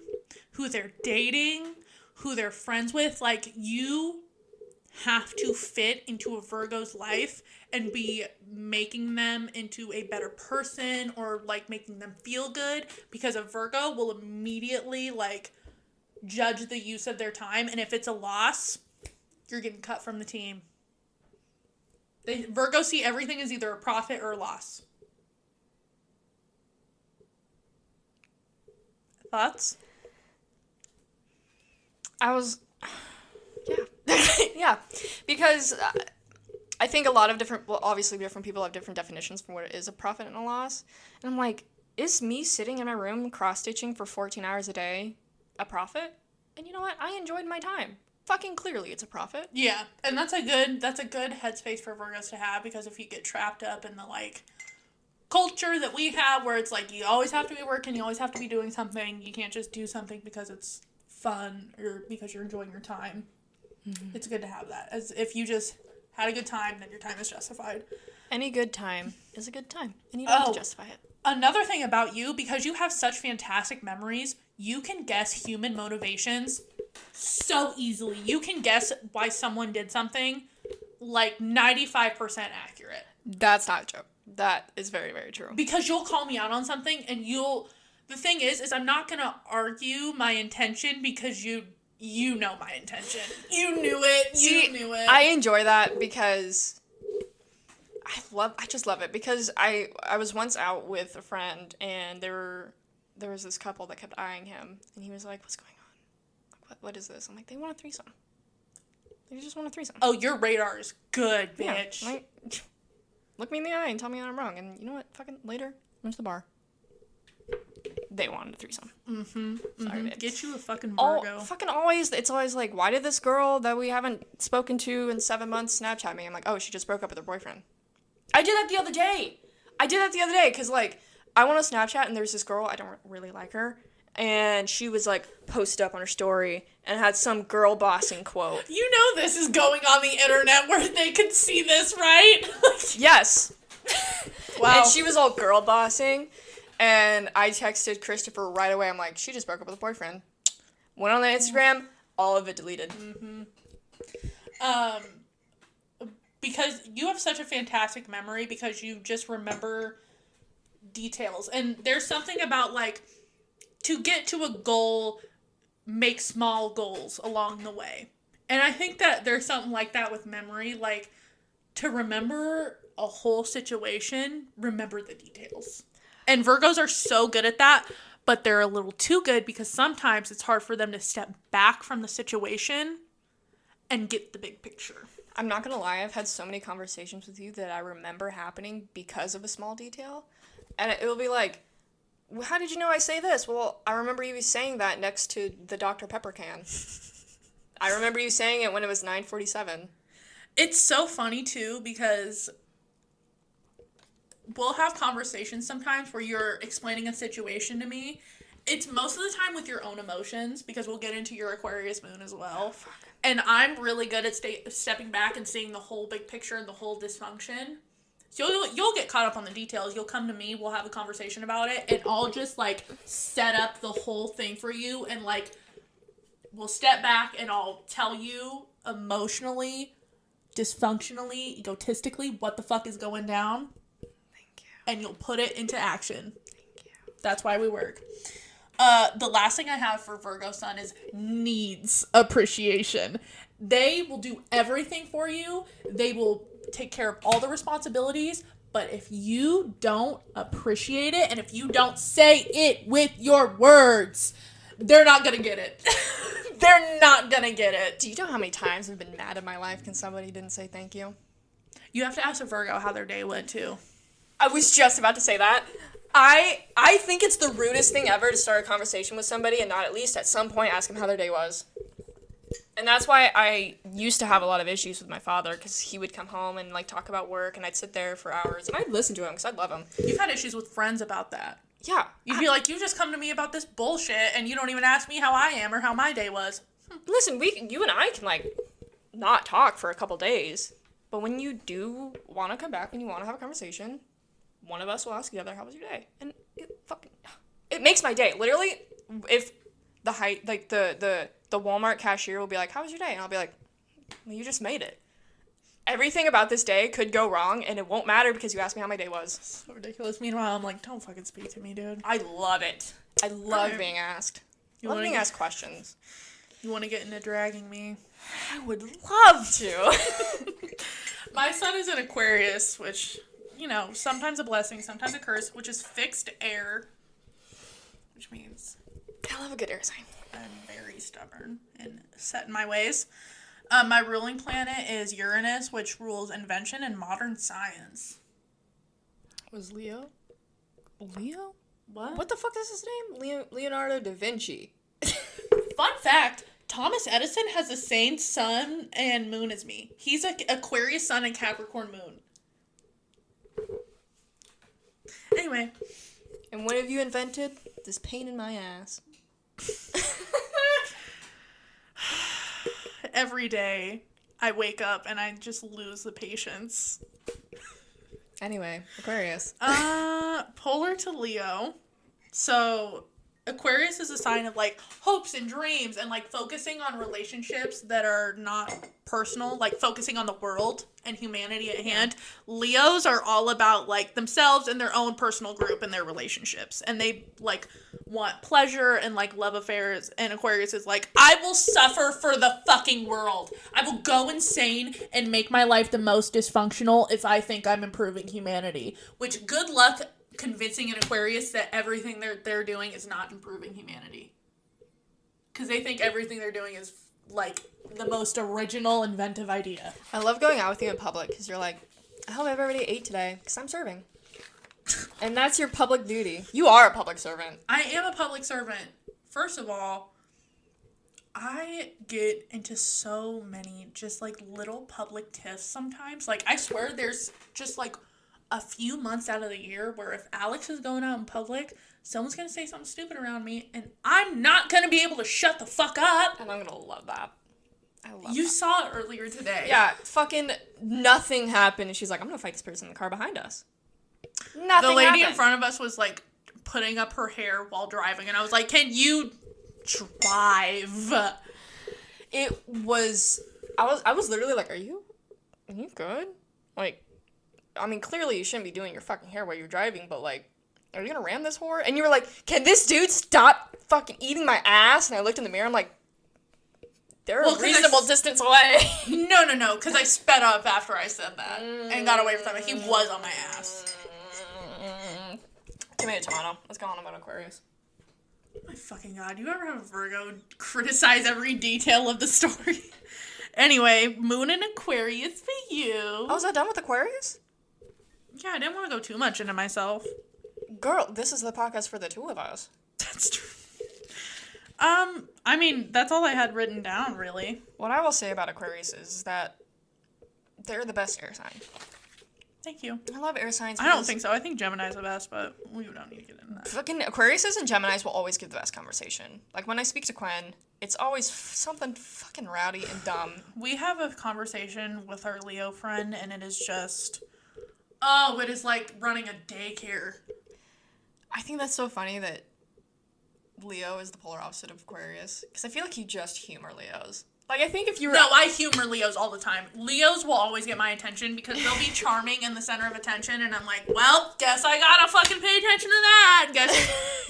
who they're dating, who they're friends with. Like, you have to fit into a Virgo's life and be making them into a better person or, like, making them feel good because a Virgo will immediately, like, judge the use of their time. And if it's a loss, you're getting cut from the team. Virgos see everything as either a profit or a loss. Thoughts? Yeah, because I think a lot of obviously different people have different definitions for what it is a profit and a loss. And I'm like, is me sitting in my room cross-stitching for 14 hours a day a profit? And you know what? I enjoyed my time. Fucking clearly it's a profit. Yeah, and that's a good headspace for Virgos to have, because if you get trapped up in the, like, culture that we have where it's like you always have to be working, you always have to be doing something, you can't just do something because it's fun or because you're enjoying your time. Mm-hmm. It's good to have that. As if you just had a good time, then your time is justified. Any good time is a good time, and you don't have to justify it. Another thing about you, because you have such fantastic memories, you can guess human motivations so easily. You can guess why someone did something like 95% accurate. That's not true. That is very, very true. Because you'll call me out on something and the thing is I'm not going to argue my intention because you know my intention. You knew it. You knew it. I enjoy that because I just love it because I was once out with a friend and there was this couple that kept eyeing him and he was like, what's going on? What is this? I'm like, they want a threesome. They just want a threesome. Oh, your radar is good, bitch. Yeah, look me in the eye and tell me that I'm wrong. And you know what? Fucking later, went to the bar. They wanted a threesome. Mm-hmm. Sorry, mm-hmm. Get you a fucking Virgo. It's always like, why did this girl that we haven't spoken to in 7 months Snapchat me? I'm like, oh, she just broke up with her boyfriend. I did that the other day. Because, like, I went on Snapchat and there's this girl, I don't really like her. And she was, like, posted up on her story and had some girl bossing quote. You know this is going on the internet where they could see this, right? Yes. Wow. And she was all girl bossing. And I texted Christopher right away. I'm like, she just broke up with a boyfriend. Went on the Instagram, all of it deleted. Mm-hmm. Because you have such a fantastic memory because you just remember details. And there's something about, like, to get to a goal, make small goals along the way. And I think that there's something like that with memory, like to remember a whole situation, remember the details. And Virgos are so good at that, but they're a little too good because sometimes it's hard for them to step back from the situation and get the big picture. I'm not gonna lie, I've had so many conversations with you that I remember happening because of a small detail. And it'll be like, well, how did you know I say this? Well, I remember you saying that next to the Dr. Pepper can. I remember you saying it when it was 9:47. It's so funny, too, because we'll have conversations sometimes where you're explaining a situation to me. It's most of the time with your own emotions, because we'll get into your Aquarius moon as well. Oh, and I'm really good at stepping back and seeing the whole big picture and the whole dysfunction. So you'll get caught up on the details. You'll come to me, we'll have a conversation about it, and I'll just, like, set up the whole thing for you, and, like, we'll step back and I'll tell you emotionally, dysfunctionally, egotistically what the fuck is going down. Thank you. And you'll put it into action. Thank you. That's why we work. The last thing I have for Virgo Sun is needs appreciation. They will do everything for you. They will take care of all the responsibilities. But if you don't appreciate it, and if you don't say it with your words, they're not going to get it. They're not going to get it. Do you know how many times I've been mad in my life because somebody didn't say thank you? You have to ask a Virgo how their day went, too. I was just about to say that. I think it's the rudest thing ever to start a conversation with somebody and not at least at some point ask them how their day was. And that's why I used to have a lot of issues with my father, because he would come home and, like, talk about work, and I'd sit there for hours, and I'd listen to him because I'd love him. You've had issues with friends about that. Yeah. You'd be like, you just come to me about this bullshit, and you don't even ask me how I am or how my day was. Listen, you and I can, like, not talk for a couple days, but when you do want to come back and you want to have a conversation, one of us will ask the other, how was your day? And it makes my day. Literally, if the Walmart cashier will be like, how was your day? And I'll be like, well, you just made it. Everything about this day could go wrong, and it won't matter because you asked me how my day was. So ridiculous. Meanwhile, I'm like, don't fucking speak to me, dude. I love it. I love being asked. I love being asked questions. You want to get into dragging me? I would love to. My sun is an Aquarius, which, you know, sometimes a blessing, sometimes a curse, which is fixed air, which means I love a good air sign. I'm very stubborn and set in my ways. My ruling planet is Uranus, which rules invention and modern science. Was Leo? Leo? What? What the fuck is his name? Leonardo da Vinci. Fun fact, Thomas Edison has the same sun and moon as me. He's an Aquarius sun and Capricorn moon. Anyway. And what have you invented? This pain in my ass. Every day I wake up and I just lose the patience. Anyway, Aquarius. Polar to Leo. So Aquarius is a sign of, like, hopes and dreams and, like, focusing on relationships that are not personal, like focusing on the world and humanity at hand. Leos are all about, like, themselves and their own personal group and their relationships. And they, like, want pleasure and, like, love affairs. And Aquarius is like, I will suffer for the fucking world. I will go insane and make my life the most dysfunctional if I think I'm improving humanity. Which, good luck convincing an Aquarius that everything they're doing is not improving humanity. Because they think everything they're doing is, like, the most original, inventive idea. I love going out with you in public because you're like, I hope everybody ate today because I'm serving. And that's your public duty. You are a public servant. I am a public servant. First of all, I get into so many just, like, little public tiffs sometimes. Like, I swear there's just, like, a few months out of the year where if Alex is going out in public, someone's going to say something stupid around me, and I'm not going to be able to shut the fuck up. And I'm going to love that. I love You that. saw it earlier today. Yeah, fucking nothing happened. And she's like, I'm going to fight this person in the car behind us. Nothing The lady happened. in front of us was, like, putting up her hair while driving, and I was like, can you drive? It was, I was literally like, are you good? Like, I mean, clearly you shouldn't be doing your fucking hair while you're driving, but, like, are you gonna ram this whore? And you were like, can this dude stop fucking eating my ass? And I looked in the mirror, I'm like, They're Well, a 'cause I reasonable s- distance away. No, because I sped up after I said that and got away from it. He was on my ass. Tomato, tomato. Let's go on about Aquarius. Oh my fucking god, you ever have a Virgo criticize every detail of the story? Anyway, Moon in Aquarius for you. Oh, is that done with Aquarius? Yeah, I didn't want to go too much into myself. Girl, this is the podcast for the two of us. That's true. I mean, that's all I had written down, really. What I will say about Aquarius is that they're the best air sign. Thank you. I love air signs. I don't think so. I think Gemini's the best, but we don't need to get into that. Fucking Aquariuses and Geminis will always give the best conversation. Like, when I speak to Quinn, it's always something fucking rowdy and dumb. We have a conversation with our Leo friend, and it is just... Oh, it is like running a daycare. I think that's so funny that Leo is the polar opposite of Aquarius. Because I feel like you just humor Leos. Like, I think if you were... No, I humor Leos all the time. Leos will always get my attention because they'll be charming and the center of attention, and I'm like, well, guess I gotta fucking pay attention to that.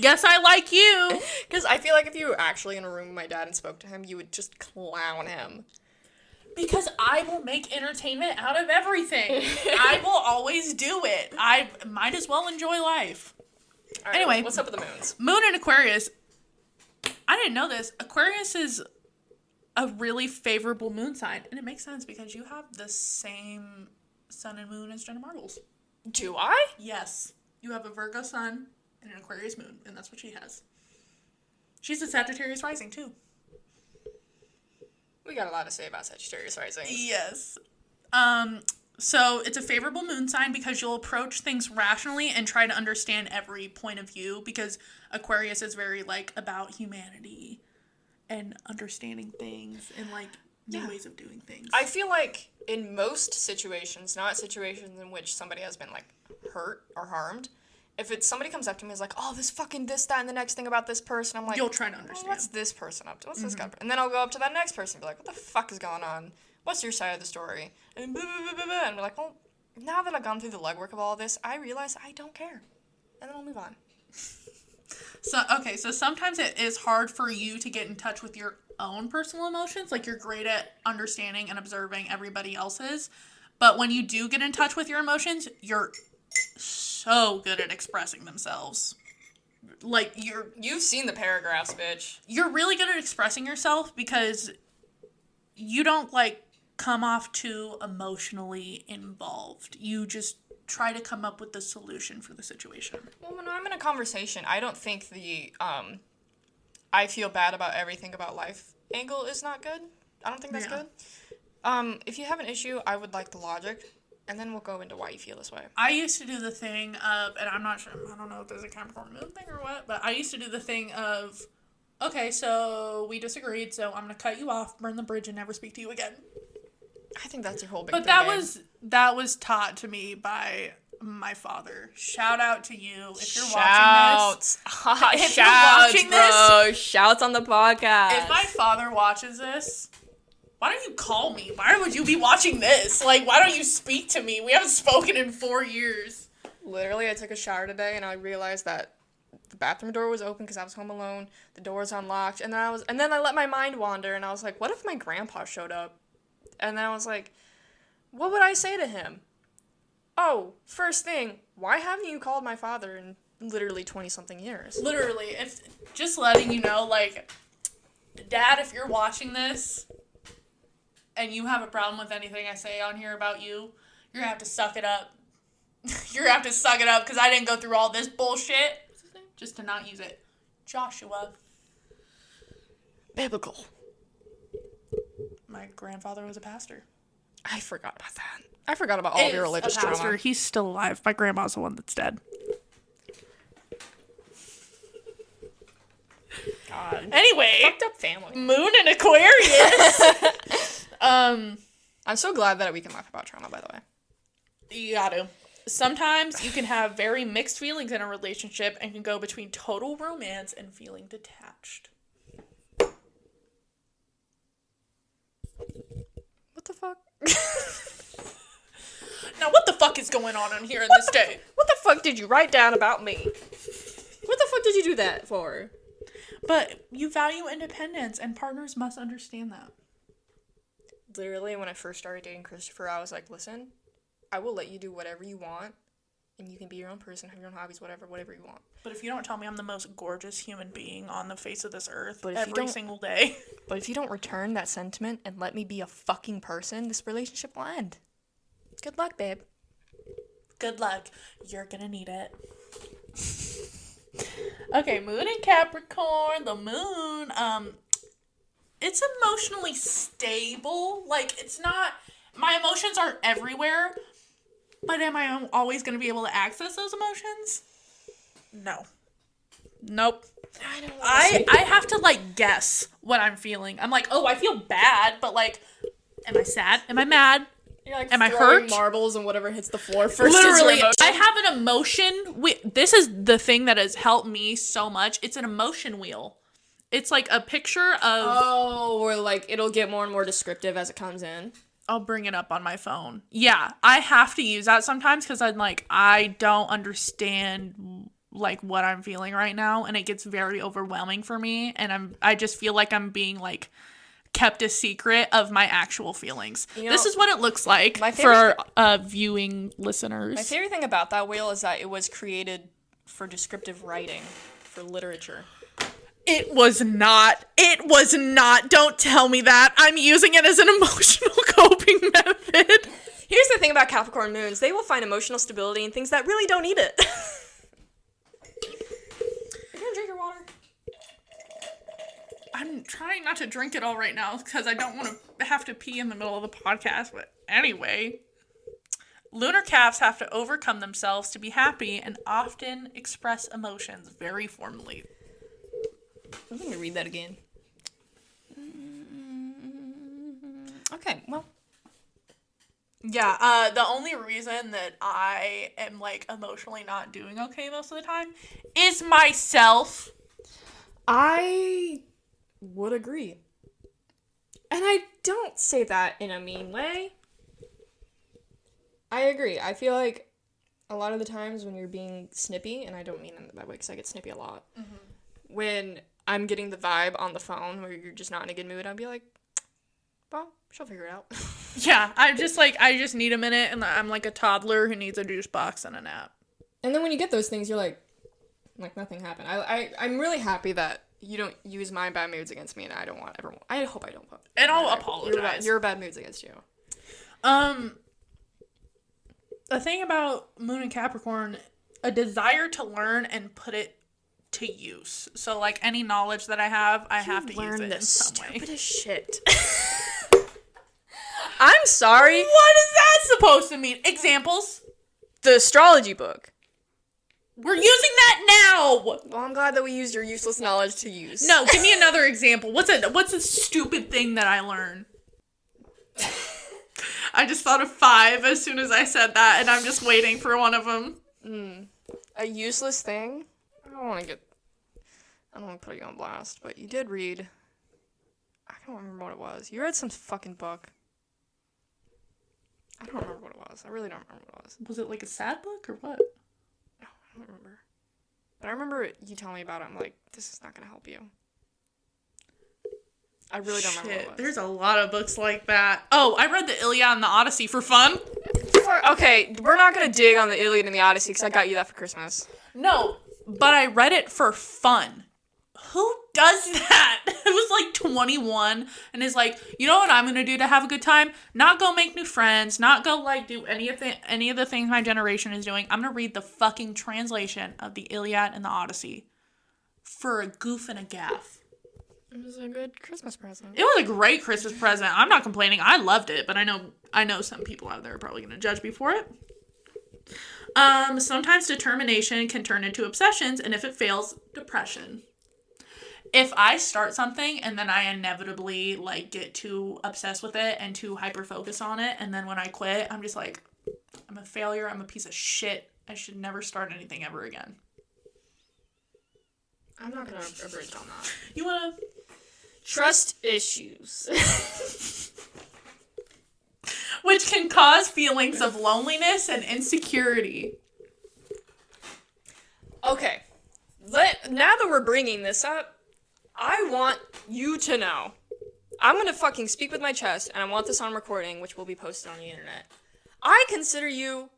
Guess I like you. Because I feel like if you were actually in a room with my dad and spoke to him, you would just clown him. Because I will make entertainment out of everything. I will always do it. I might as well enjoy life. All right, Anyway. what's up with the moons? Moon in Aquarius. I didn't know this. Aquarius is a really favorable moon sign. And it makes sense because you have the same sun and moon as Jenna Marbles. Do I? Yes. You have a Virgo sun and an Aquarius moon. And that's what she has. She's a Sagittarius rising, too. We got a lot to say about Sagittarius rising. Yes. So it's a favorable moon sign because you'll approach things rationally and try to understand every point of view because Aquarius is very, like, about humanity and understanding things and, like, new ways of doing things. I feel like in most situations, not situations in which somebody has been, like, hurt or harmed, if it's somebody comes up to me and is like, oh, this, that, and the next thing about this person, I'm like, You'll try to understand. What's this person up to? What's this guy up to? And then I'll go up to that next person and be like, what the fuck is going on? What's your side of the story? And blah, blah, blah, blah, blah. And be like, well, now that I've gone through the legwork of all this, I realize I don't care. And then I'll move on. So sometimes it is hard for you to get in touch with your own personal emotions. Like, you're great at understanding and observing everybody else's. But when you do get in touch with your emotions, you're so good at expressing themselves. Like, You've seen the paragraphs, bitch. you're really good at expressing yourself because you don't, like, come off too emotionally involved. You just try to come up with the solution for the situation. Well, when I'm in a conversation, I don't think the, I feel bad about everything about life angle is not good. I don't think that's good. If you have an issue, I would like the logic, and then we'll go into why you feel this way. I used to do the thing of, and I'm not sure, I don't know if there's a Capricorn moon thing or what, but I used to do the thing of, okay, so we disagreed, so I'm going to cut you off, burn the bridge, and never speak to you again. I think that's your whole big But thing. that was taught to me by my father. Shout out to you if you're Shouts. watching this. If you're Shouts, watching bro. this. Shouts on the podcast. If my father watches this, why don't you call me? Why would you be watching this? Like, why don't you speak to me? We haven't spoken in 4 years. Literally, I took a shower today, and I realized that the bathroom door was open because I was home alone. The door was unlocked, and then I let my mind wander, and I was like, what if my grandpa showed up? And then I was like, what would I say to him? Oh, first thing, why haven't you called my father in literally 20-something years? Literally, if just letting you know, like, Dad, if you're watching this and you have a problem with anything I say on here about you, you're gonna have to suck it up. You're gonna have to suck it up because I didn't go through all this bullshit just to not use it. Joshua. Biblical. My grandfather was a pastor. I forgot about that. I forgot about all of your religious trauma. He's still alive. My grandma's the one that's dead. God. Anyway, Fucked up family. Moon in Aquarius. I'm so glad that we can laugh about trauma, by the way. You gotta. Sometimes you can have very mixed feelings in a relationship and can go between total romance and feeling detached. What the fuck? Now, what the fuck is going on here in this day? What the fuck did you write down about me? What the fuck did you do that for? But you value independence, and partners must understand that. literally, when I first started dating Christopher, I was like, listen, I will let you do whatever you want, and you can be your own person, have your own hobbies, whatever you want. But if you don't tell me I'm the most gorgeous human being on the face of this earth But if you every don't- single day. But if you don't return that sentiment and let me be a fucking person, this relationship will end. Good luck, babe. Good luck. You're gonna need it. Okay, moon in Capricorn, the moon, it's emotionally stable. Like, it's not, my emotions aren't everywhere, but am I always gonna be able to access those emotions? No. Nope. I have to, like, guess what I'm feeling. I'm like, oh, I feel bad, but, like, am I sad? Am I mad? You're like am I throwing hurt? marbles and whatever hits the floor first. Literally, is your I emotion. have an emotion. This is the thing that has helped me so much. It's an emotion wheel. It's like a picture of... Oh, or like it'll get more and more descriptive as it comes in. I'll bring it up on my phone. Yeah, I have to use that sometimes because I'm like, I don't understand like what I'm feeling right now, and it gets very overwhelming for me, and I just feel like I'm being like kept a secret of my actual feelings. You know, this is what it looks like favorite for viewing listeners. My favorite thing about that wheel is that it was created for descriptive writing, for literature. It was not. It was not. Don't tell me that. I'm using it as an emotional coping method. Here's the thing about Capricorn moons. They will find emotional stability in things that really don't need it. You gonna drink your water? I'm trying not to drink it all right now because I don't want to have to pee in the middle of the podcast. But anyway, lunar calves have to overcome themselves to be happy and often express emotions very formally. Let me read that again. Okay, well. Yeah, the only reason that I am, like, emotionally not doing okay most of the time is myself. I would agree. And I don't say that in a mean way. I agree. I feel like a lot of the times when you're being snippy, and I don't mean in that way because I get snippy a lot, when I'm getting the vibe on the phone where you're just not in a good mood, I'd be like, well, she'll figure it out. Yeah, I'm just like, I just need a minute, and I'm like a toddler who needs a juice box and a nap. And then when you get those things, you're like nothing happened. I'm really happy that you don't use my bad moods against me, and I don't want everyone. I hope I don't put. And I'll apologize. Your bad moods against you. The thing about Moon and Capricorn, a desire to learn and put it to use. So, like, any knowledge that I have, I have to use it in some way. Stupidest shit. I'm sorry. What is that supposed to mean? Examples? The astrology book. We're using that now! Well, I'm glad that we used your useless knowledge to use. No, give me another example. What's a stupid thing that I learned? I just thought of 5 as soon as I said that, and I'm just waiting for one of them. A useless thing? I don't want to put you on blast, but you did read. I don't remember what it was. You read some fucking book. I don't remember what it was. I really don't remember what it was. Was it like a sad book or what? No, I don't remember. But I remember you telling me about it. I'm like, this is not going to help you. I really don't remember what it was. There's a lot of books like that. Oh, I read the Iliad and the Odyssey for fun. Okay, we're not going to dig on the Iliad and the Odyssey because I got you that for Christmas. No, but I read it for fun. Who does that? I was like 21 and is like, you know what I'm going to do to have a good time? Not go make new friends, not go like do any of the things my generation is doing. I'm going to read the fucking translation of the Iliad and the Odyssey for a goof and a gaff. It was a good Christmas present. It was a great Christmas present. I'm not complaining. I loved it, but I know some people out there are probably going to judge me for it. Sometimes determination can turn into obsessions, and if it fails, depression. If I start something and then I inevitably like get too obsessed with it and too hyper focused on it, and then when I quit, I'm just like, I'm a failure. I'm a piece of shit. I should never start anything ever again. I'm not going to abridge on that. You want to... Trust issues. Which can cause feelings of loneliness and insecurity. Okay. Now that we're bringing this up, I want you to know. I'm gonna fucking speak with my chest, and I want this on recording, which will be posted on the internet. I consider you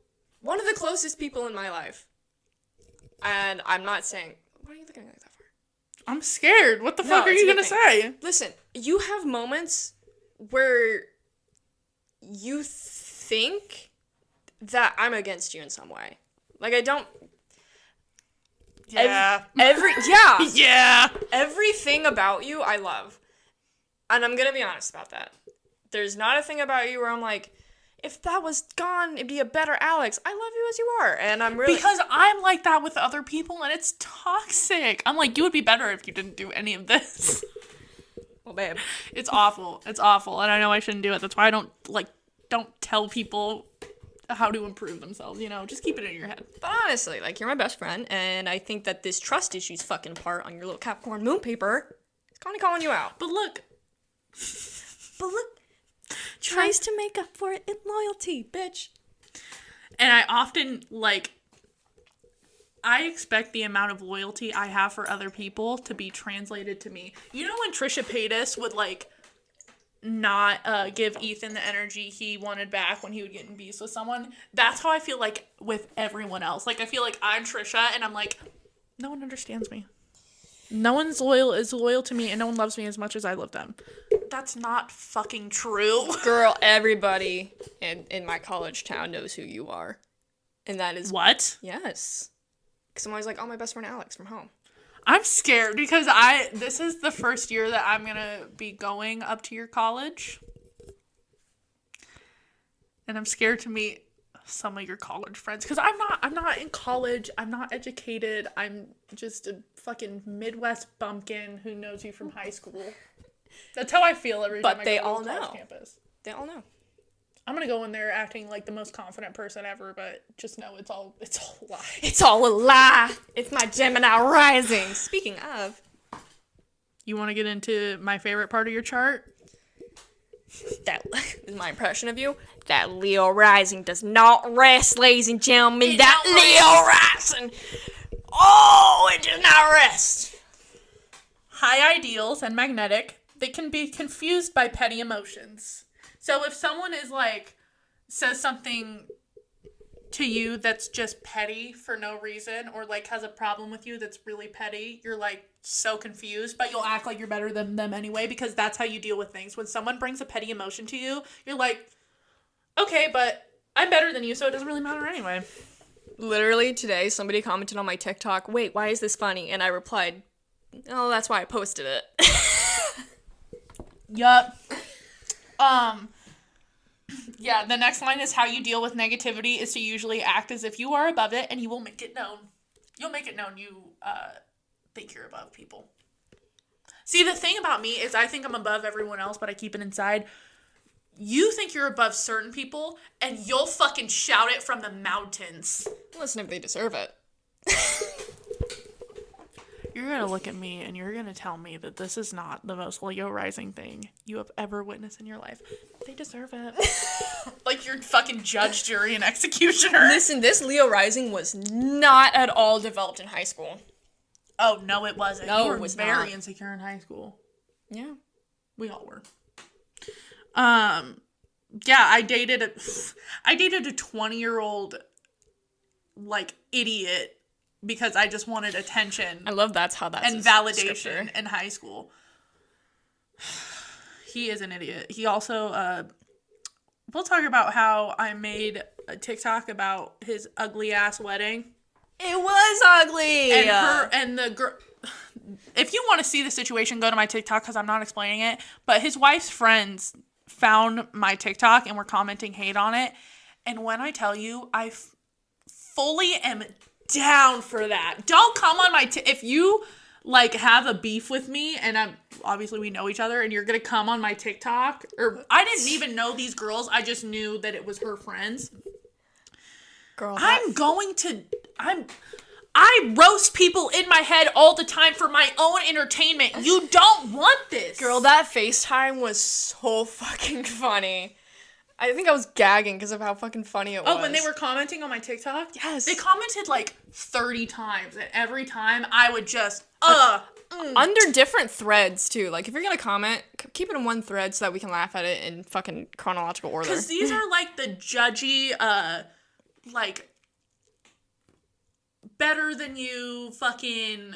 one of the closest people in my life. And I'm not saying... Why are you looking like that for? I'm scared. What the fuck are you gonna say? Listen, you have moments where you think that I'm against you in some way. Like, I don't... Yeah. Yeah. Everything about you, I love. And I'm gonna be honest about that. There's not a thing about you where I'm like, if that was gone, it'd be a better Alex. I love you as you are. And I'm really... Because I'm like that with other people, and it's toxic. I'm like, you would be better if you didn't do any of this. Well, babe. It's awful. It's awful. And I know I shouldn't do it. That's why I don't tell people how to improve themselves, you know? Just keep it in your head. But honestly, like, you're my best friend, and I think that this trust issue's fucking apart on your little Capricorn moon paper. It's kind of calling you out. But look... Tries to make up for it in loyalty, bitch. And I often, I expect the amount of loyalty I have for other people to be translated to me. You know when Trisha Paytas would, not give Ethan the energy he wanted back when he would get in beefs with someone? That's how I feel like with everyone else. Like, I feel like I'm Trisha, and I'm like, no one understands me. No one's loyal to me, and no one loves me as much as I love them. That's not fucking true. Girl, everybody in my college town knows who you are. And that is... What? Yes. Because I'm always like, oh, my best friend Alex from home. I'm scared because this is the first year that I'm going to be going up to your college. And I'm scared to meet some of your college friends. Because I'm not in college. I'm not educated. I'm just a fucking Midwest bumpkin who knows you from high school. That's how I feel every time I go to college campus. They all know. I'm gonna go in there acting like the most confident person ever, but just know it's all a lie. It's all a lie. It's my Gemini rising. Speaking of, you want to get into my favorite part of your chart? That is my impression of you. That Leo rising does not rest, ladies and gentlemen. That Leo rising. Oh, it does not rest. High ideals and magnetic. They can be confused by petty emotions. So if someone is says something to you that's just petty for no reason, or has a problem with you that's really petty, you're so confused, but you'll act like you're better than them anyway, because that's how you deal with things. When someone brings a petty emotion to you, you're like, okay, but I'm better than you, so it doesn't really matter anyway. Literally today, somebody commented on my TikTok, wait, why is this funny? And I replied, oh, that's why I posted it. Yup. Yeah, the next line is how you deal with negativity is to usually act as if you are above it, and you will make it known. You'll make it known you think you're above people. See, the thing about me is I think I'm above everyone else, but I keep it inside. You think you're above certain people, and you'll fucking shout it from the mountains. Listen, if they deserve it. You're going to look at me and you're going to tell me that this is not the most Leo rising thing you have ever witnessed in your life. They deserve it. Like you're fucking judge, jury, and executioner. Listen, this Leo rising was not at all developed in high school. Oh, no, it wasn't. No, you were it was very not. insecure in high school. Yeah. We all were. Yeah, I dated a 20-year-old, idiot because I just wanted attention. I love that's how that's and validation in high school. He is an idiot. He also, we'll talk about how I made a TikTok about his ugly ass wedding. It was ugly. And the girl. If you want to see the situation, go to my TikTok because I'm not explaining it. But his wife's friends found my TikTok and were commenting hate on it. And when I tell you, I fully am down for that. Don't come on my if you have a beef with me and obviously we know each other and you're gonna come on my TikTok, or I didn't even know these girls, I just knew that it was her friends. Girl, I roast people in my head all the time for my own entertainment. You don't want this. Girl, that FaceTime was so fucking funny. I think I was gagging because of how fucking funny it was. Oh, when they were commenting on my TikTok? Yes. They commented 30 times, and every time I would just, Under different threads, too. Like, if you're gonna comment, keep it in one thread so that we can laugh at it in fucking chronological order. Because these are, like, the judgy, like, better than you fucking...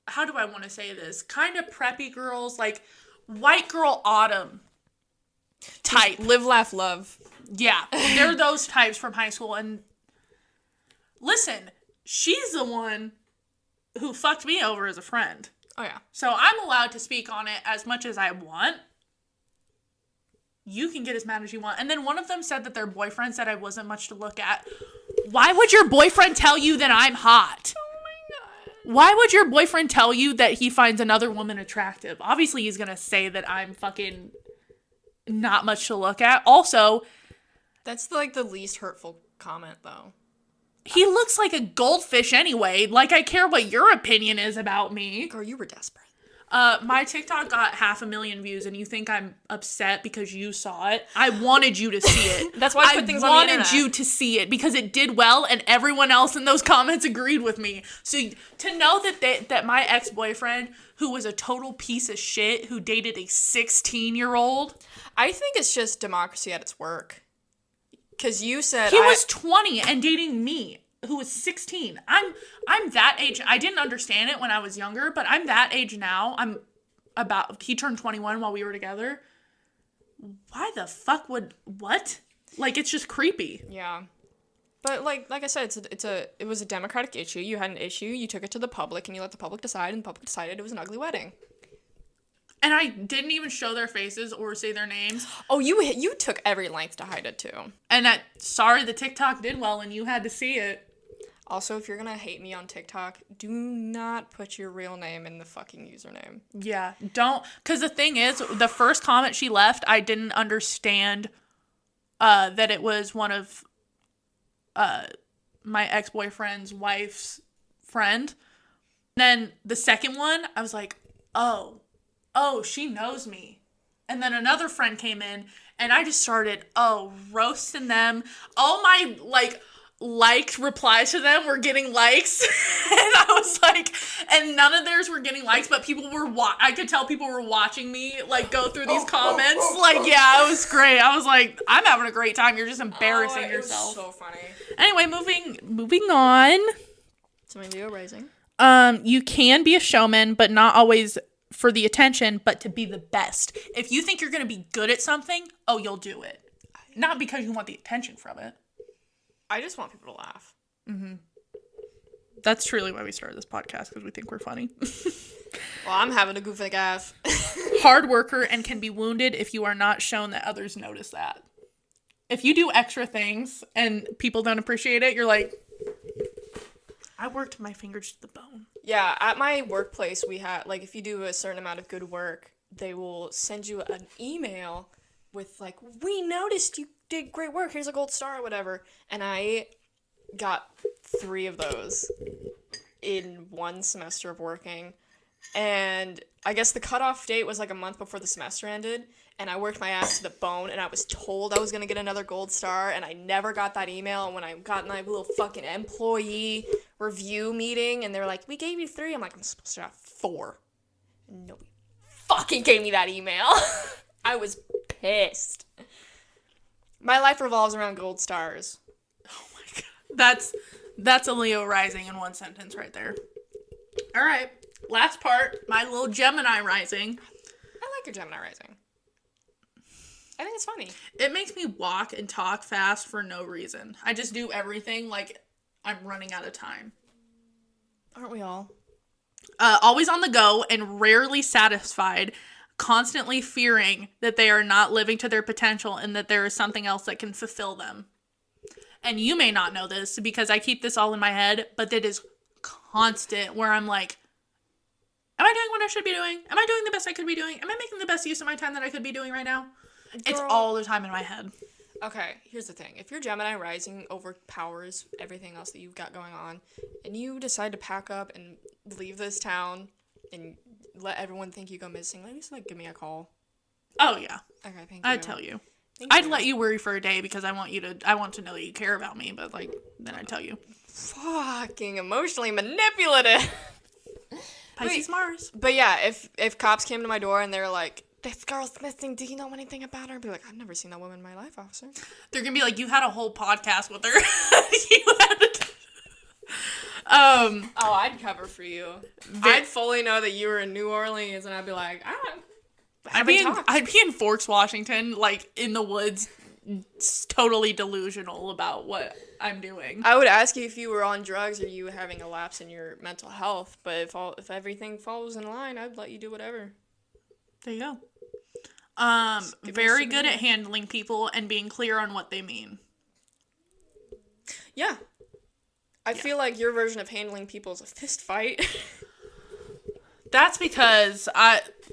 How do I want to say this? Kind of preppy girls, like, white girl autumn type. Live, laugh, love. Yeah, they're those types from high school. And listen, she's the one who fucked me over as a friend. Oh, yeah. So I'm allowed to speak on it as much as I want. You can get as mad as you want. And then one of them said that their boyfriend said I wasn't much to look at. Why would your boyfriend tell you that I'm hot? Why would your boyfriend tell you that he finds another woman attractive? Obviously, he's going to say that I'm fucking not much to look at. Also, that's like the least hurtful comment, though. He looks like a goldfish anyway. Like, I care what your opinion is about me. Girl, you were desperate. My TikTok got 500,000 views, and you think I'm upset because you saw it? I wanted you to see it. That's why I put things on the internet. I wanted you to see it because it did well, and everyone else in those comments agreed with me. So to know that my ex-boyfriend, who was a total piece of shit, who dated a 16-year-old... I think it's just democracy at its work. Because you said... He was 20 and dating me, who was 16. I'm that age. I didn't understand it when I was younger, but I'm that age now. He turned 21 while we were together. Why the fuck would, what? Like, it's just creepy. Yeah. But like I said, it was a democratic issue. You had an issue, you took it to the public, and you let the public decide, and the public decided it was an ugly wedding. And I didn't even show their faces or say their names. Oh, you took every length to hide it, too. And sorry, the TikTok did well, and you had to see it. Also, if you're gonna hate me on TikTok, do not put your real name in the fucking username. Yeah, don't. Because the thing is, the first comment she left, I didn't understand that it was one of my ex-boyfriend's wife's friend. Then the second one, I was like, oh, she knows me. And then another friend came in, and I just started, roasting them. All my, liked replies to them were getting likes. And I was like, and none of theirs were getting likes, but people were, I could tell people were watching me, go through these comments. Yeah, it was great. I was like, I'm having a great time. You're just embarrassing yourself. It was so funny. Anyway, moving on. So my Leo rising. You can be a showman, but not always for the attention, but to be the best. If you think you're going to be good at something, you'll do it. Not because you want the attention from it. I just want people to laugh. Mm-hmm. That's truly why we started this podcast, because we think we're funny. Well, I'm having a goofy gaff. Hard worker and can be wounded if you are not shown that others notice that. If you do extra things and people don't appreciate it, you're like, I worked my fingers to the bone. Yeah, at my workplace, we had, if you do a certain amount of good work, they will send you an email with, we noticed you did great work, here's a gold star or whatever. And I got 3 of those in one semester of working. And I guess the cutoff date was a month before the semester ended. And I worked my ass to the bone, and I was told I was going to get another gold star, and I never got that email. And when I got my little fucking employee review meeting, and they were like, we gave you 3. I'm like, I'm supposed to have 4. And nobody fucking gave me that email. I was pissed. My life revolves around gold stars. Oh my god. That's a Leo rising in one sentence right there. All right. Last part, my little Gemini rising. I like your Gemini rising. I think it's funny. It makes me walk and talk fast for no reason. I just do everything like I'm running out of time. Aren't we all? Always on the go and rarely satisfied, constantly fearing that they are not living to their potential and that there is something else that can fulfill them. And you may not know this because I keep this all in my head, but it is constant where I'm like, am I doing what I should be doing? Am I doing the best I could be doing? Am I making the best use of my time that I could be doing right now? Girl. It's all the time in my head. Okay, here's the thing. If your Gemini rising overpowers everything else that you've got going on, and you decide to pack up and leave this town and let everyone think you go missing, at least give me a call. Oh yeah. Okay, thank you. I'd tell you. I'd let you worry for a day because I want to know that you care about me, but then I'd tell you. Fucking emotionally manipulative. Pisces Mars. But yeah, if cops came to my door and they were like, this girl's missing, do you know anything about her? I'd be like, I've never seen that woman in my life, officer. They're gonna be like, you had a whole podcast with her. You had Oh, I'd cover for you. I'd fully know that you were in New Orleans, and I'd be like, I'd be in Forks, Washington, like in the woods, totally delusional about what I'm doing. I would ask you if you were on drugs or you were having a lapse in your mental health, but if everything falls in line, I'd let you do whatever. There you go. Very good at handling people and being clear on what they mean. Yeah. I feel like your version of handling people is a fist fight. That's because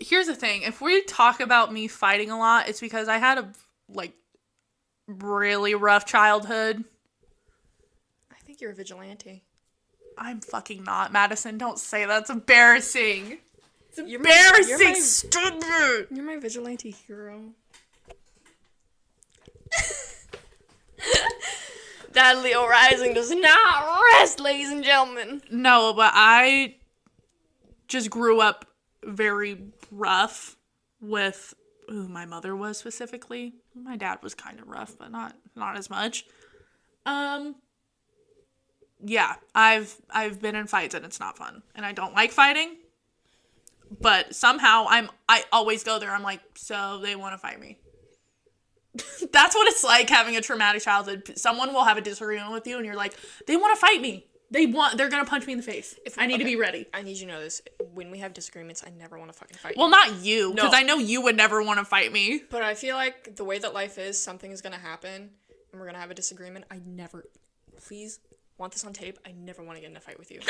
here's the thing. If we talk about me fighting a lot, it's because I had a really rough childhood. I think you're a vigilante. I'm fucking not, Madison. Don't say that. It's embarrassing. It's embarrassing. Stupid. You're my vigilante hero. That Leo rising does not rest, ladies and gentlemen. No, but I just grew up very rough with who my mother was specifically. My dad was kind of rough, but not as much. Yeah, I've been in fights and it's not fun. And I don't like fighting. But somehow I always go there. I'm like, so they want to fight me. That's what it's like having a traumatic childhood. Someone will have a disagreement with you and you're like, they want to fight me. They're going to punch me in the face. I need to be ready. I need you to know this. When we have disagreements, I never want to fucking fight you. Well, not you, because I know you would never want to fight me. But I feel like the way that life is, something is going to happen and we're going to have a disagreement. Please, want this on tape, I never want to get in a fight with you.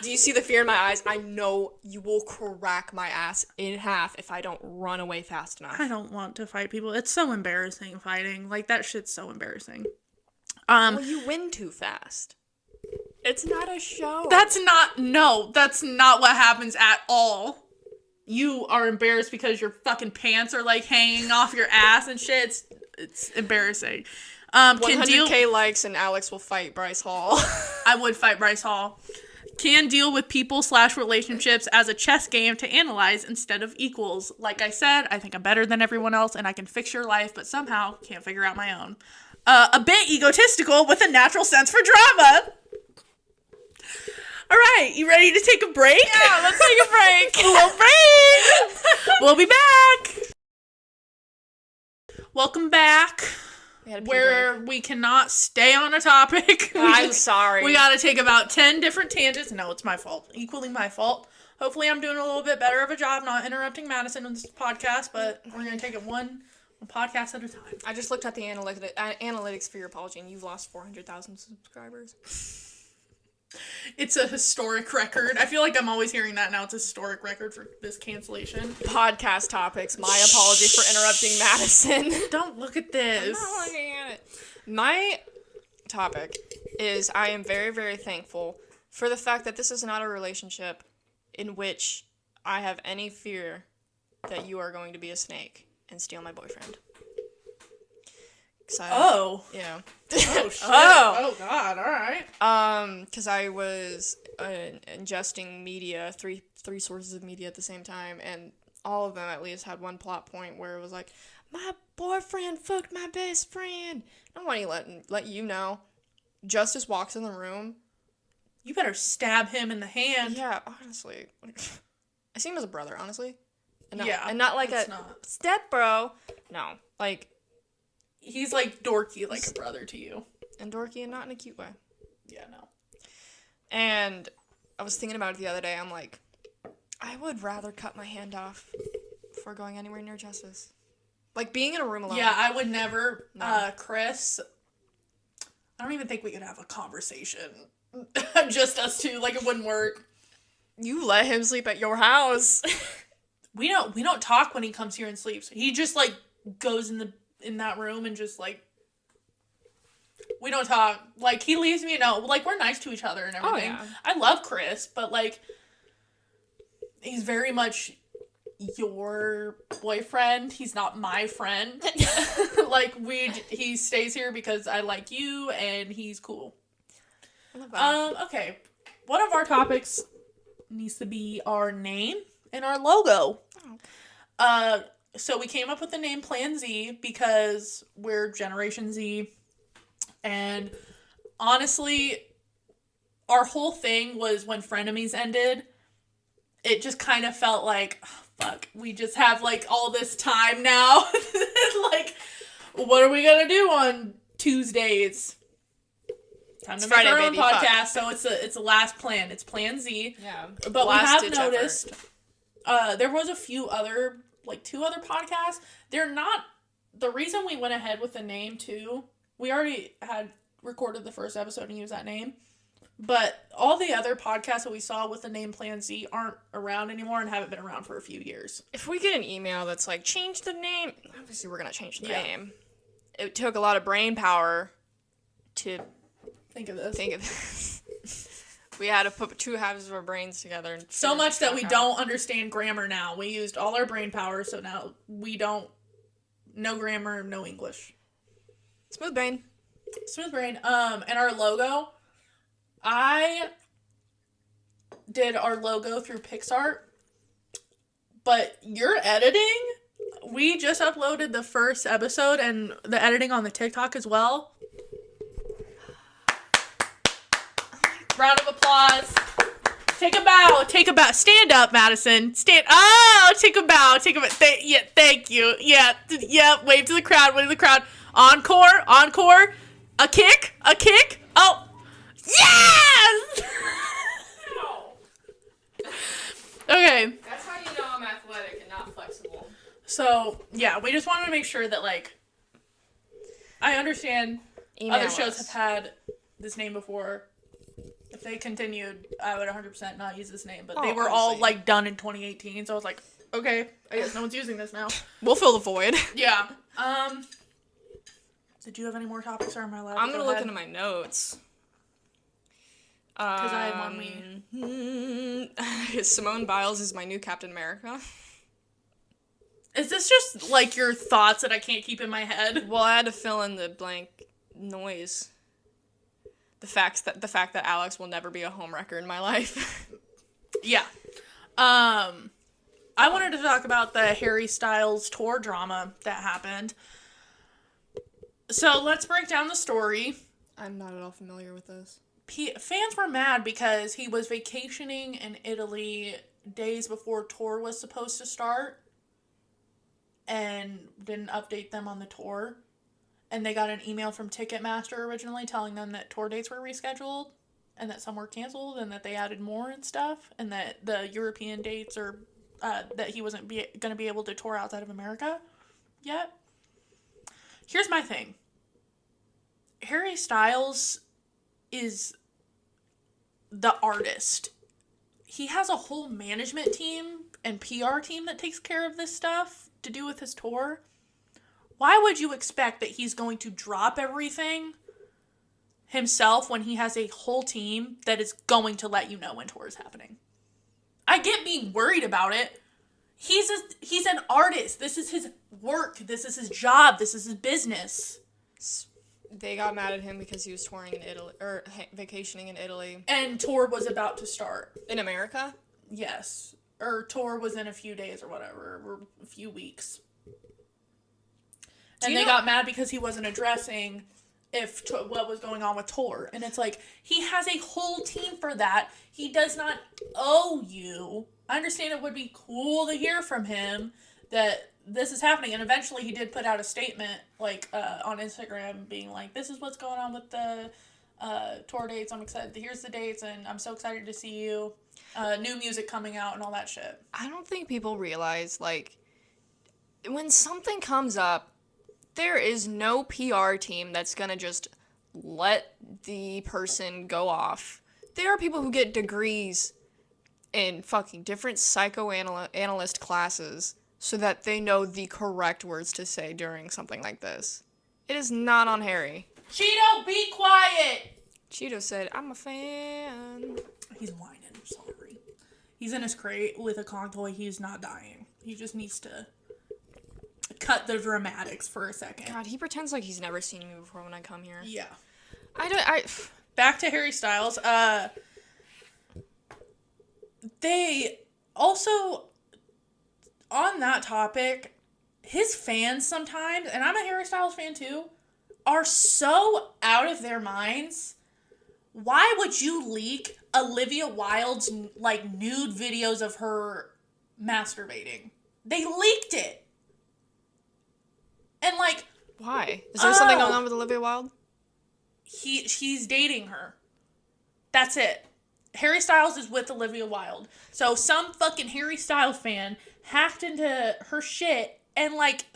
Do you see the fear in my eyes? I know you will crack my ass in half if I don't run away fast enough. I don't want to fight people. It's so embarrassing fighting. Like, that shit's so embarrassing. Well, you win too fast. It's not a show. That's not what happens at all. You are embarrassed because your fucking pants are, like, hanging off your ass and shit. It's embarrassing. 100K likes and Alex will fight Bryce Hall. I would fight Bryce Hall. Can deal with people/relationships as a chess game to analyze instead of equals. Like I said, I think I'm better than everyone else and I can fix your life, but somehow can't figure out my own. A bit egotistical with a natural sense for drama. All right, you ready to take a break? Yeah, let's take a break. A little break. We'll be back. Welcome back. Where we cannot stay on a topic. I'm sorry. We gotta take about 10 different tangents. No, it's my fault. Equally my fault. Hopefully I'm doing a little bit better of a job not interrupting Madison in this podcast, but we're gonna take it one podcast at a time. I just looked at the analytics for your apology, and you've lost 400,000 subscribers. It's a historic record. I feel like I'm always hearing that now. It's a historic record for this cancellation. Podcast topics. My apology for interrupting Madison. Don't look at this. I'm not looking at it. My topic is I am very, very thankful for the fact that this is not a relationship in which I have any fear that you are going to be a snake and steal my boyfriend. Yeah. Oh shit. Oh god, alright. Because I was ingesting media, three sources of media at the same time, and all of them at least had one plot point where it was like, my boyfriend fucked my best friend. I don't want to let you know. Justice walks in the room. You better stab him in the hand. Yeah, honestly. I see him as a brother, honestly. And not, yeah. And not like step bro. No, like... He's, like, dorky like a brother to you. And dorky and not in a cute way. Yeah, no. And I was thinking about it the other day. I'm like, I would rather cut my hand off before going anywhere near Justice. Like, being in a room alone. Yeah, I would never. No. Chris, I don't even think we could have a conversation. Just us two. Like, it wouldn't work. You let him sleep at your house. We don't talk when he comes here and sleeps. He just, like, goes in that room and just, like, we don't talk. Like, he leaves me a note. Like, we're nice to each other and everything. Oh, yeah. I love Chris, but, like, he's very much your boyfriend. He's not my friend. Like, he stays here because I like you and he's cool. I love that. Okay. One of our topics needs to be our name and our logo. So we came up with the name Plan Z because we're Generation Z. And honestly, our whole thing was when Frenemies ended, it just kind of felt like, oh, fuck, we just have like all this time now. Like, what are we going to do on Tuesdays? Time to make our own podcast, so it's a last plan. It's Plan Z. Yeah. But we have noticed there was a few other, like 2 other podcasts. They're not, the reason we went ahead with the name too, we already had recorded the first episode and used that name. But all the other podcasts that we saw with the name Plan Z aren't around anymore and haven't been around for a few years. If we get an email that's like, change the name, obviously we're going to change the name. It took a lot of brain power to think of this. We had to put 2 halves of our brains together. And so much that we don't understand grammar now. We used all our brain power, so now we don't, no grammar, no English. Smooth brain. And our logo, I did our logo through PixArt, but your editing, we just uploaded the first episode and the editing on the TikTok as well. Round of applause. Take a bow. Stand up, Madison. Take a bow. Thank you. Yeah. Wave to the crowd. Encore. A kick. Oh, yes! Okay. That's how you know I'm athletic and not flexible. So, yeah, we just wanted to make sure that, like, I understand other shows have had this name before. If they continued, I would 100% not use this name. But they were all, like, done in 2018. So I was like, okay, I guess no one's using this now. We'll fill the void. Yeah. Did you have any more topics, or am I allowed to I'm going to look into my notes. Because I have one Simone Biles is my new Captain America. Is this just, like, your thoughts that I can't keep in my head? Well, I had to fill in the blank noise. The fact that Alex will never be a homewrecker in my life. Yeah. I wanted to talk about the Harry Styles tour drama that happened. So let's break down the story. I'm not at all familiar with this. Fans were mad because he was vacationing in Italy days before tour was supposed to start and didn't update them on the tour. And they got an email from Ticketmaster originally telling them that tour dates were rescheduled and that some were canceled and that they added more and stuff and that the European dates are that he wasn't going to be able to tour outside of America yet. Here's my thing. Harry Styles is the artist. He has a whole management team and PR team that takes care of this stuff to do with his tour. Why would you expect that he's going to drop everything himself when he has a whole team that is going to let you know when tour is happening? I get being worried about it. He's an artist. This is his work. This is his job. This is his business. They got mad at him because he was touring in Italy, or vacationing in Italy. And tour was about to start. In America? Yes. Or tour was in a few days or whatever, or a few weeks. And they got mad because he wasn't addressing what was going on with tour. And it's like, he has a whole team for that. He does not owe you. I understand it would be cool to hear from him that this is happening. And eventually he did put out a statement, like, on Instagram being like, this is what's going on with the tour dates. I'm excited. Here's the dates, and I'm so excited to see you. New music coming out and all that shit. I don't think people realize, like, when something comes up, there is no PR team that's gonna just let the person go off. There are people who get degrees in fucking different psychoanalyst classes so that they know the correct words to say during something like this. It is not on Harry. Cheeto, be quiet! Cheeto said, I'm a fan. He's whining, I'm sorry. He's in his crate with a Kong toy. He's not dying. He just needs to cut the dramatics for a second. God, he pretends like he's never seen me before when I come here. Yeah. I Back to Harry Styles. They also, on that topic, his fans sometimes, and I'm a Harry Styles fan too, are so out of their minds. Why would you leak Olivia Wilde's, like, nude videos of her masturbating? They leaked it. And, like... Why? Is there something going on with Olivia Wilde? He's dating her. That's it. Harry Styles is with Olivia Wilde. So some fucking Harry Styles fan hacked into her shit and, like,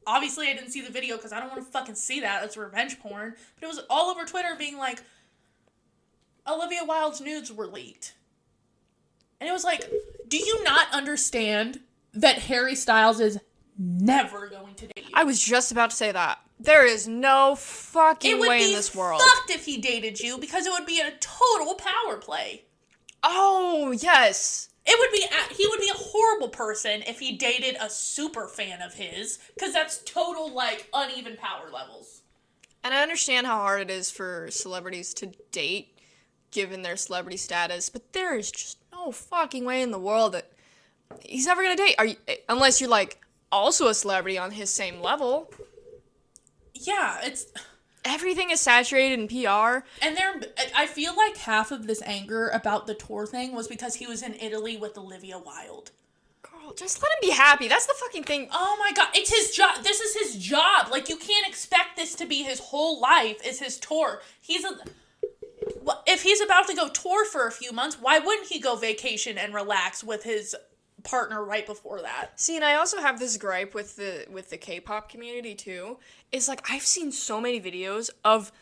obviously I didn't see the video because I don't want to fucking see that. That's revenge porn. But it was all over Twitter being like, Olivia Wilde's nudes were leaked. And it was like, do you not understand that Harry Styles is never going to date you? I was just about to say that. There is no fucking way in this world. It would be fucked if he dated you because it would be a total power play. Oh, yes. He would be a horrible person if he dated a super fan of his because that's total, like, uneven power levels. And I understand how hard it is for celebrities to date given their celebrity status, but there is just no fucking way in the world that he's ever gonna date. Unless you're, like, also a celebrity on his same level. Yeah, it's... Everything is saturated in PR. And I feel like half of this anger about the tour thing was because he was in Italy with Olivia Wilde. Girl, just let him be happy. That's the fucking thing. Oh my god, it's his job. This is his job. Like, you can't expect this to be his whole life, is his tour. If he's about to go tour for a few months, why wouldn't he go vacation and relax with his partner right before that? See, and I also have this gripe with the K-pop community too. Is like I've seen so many videos of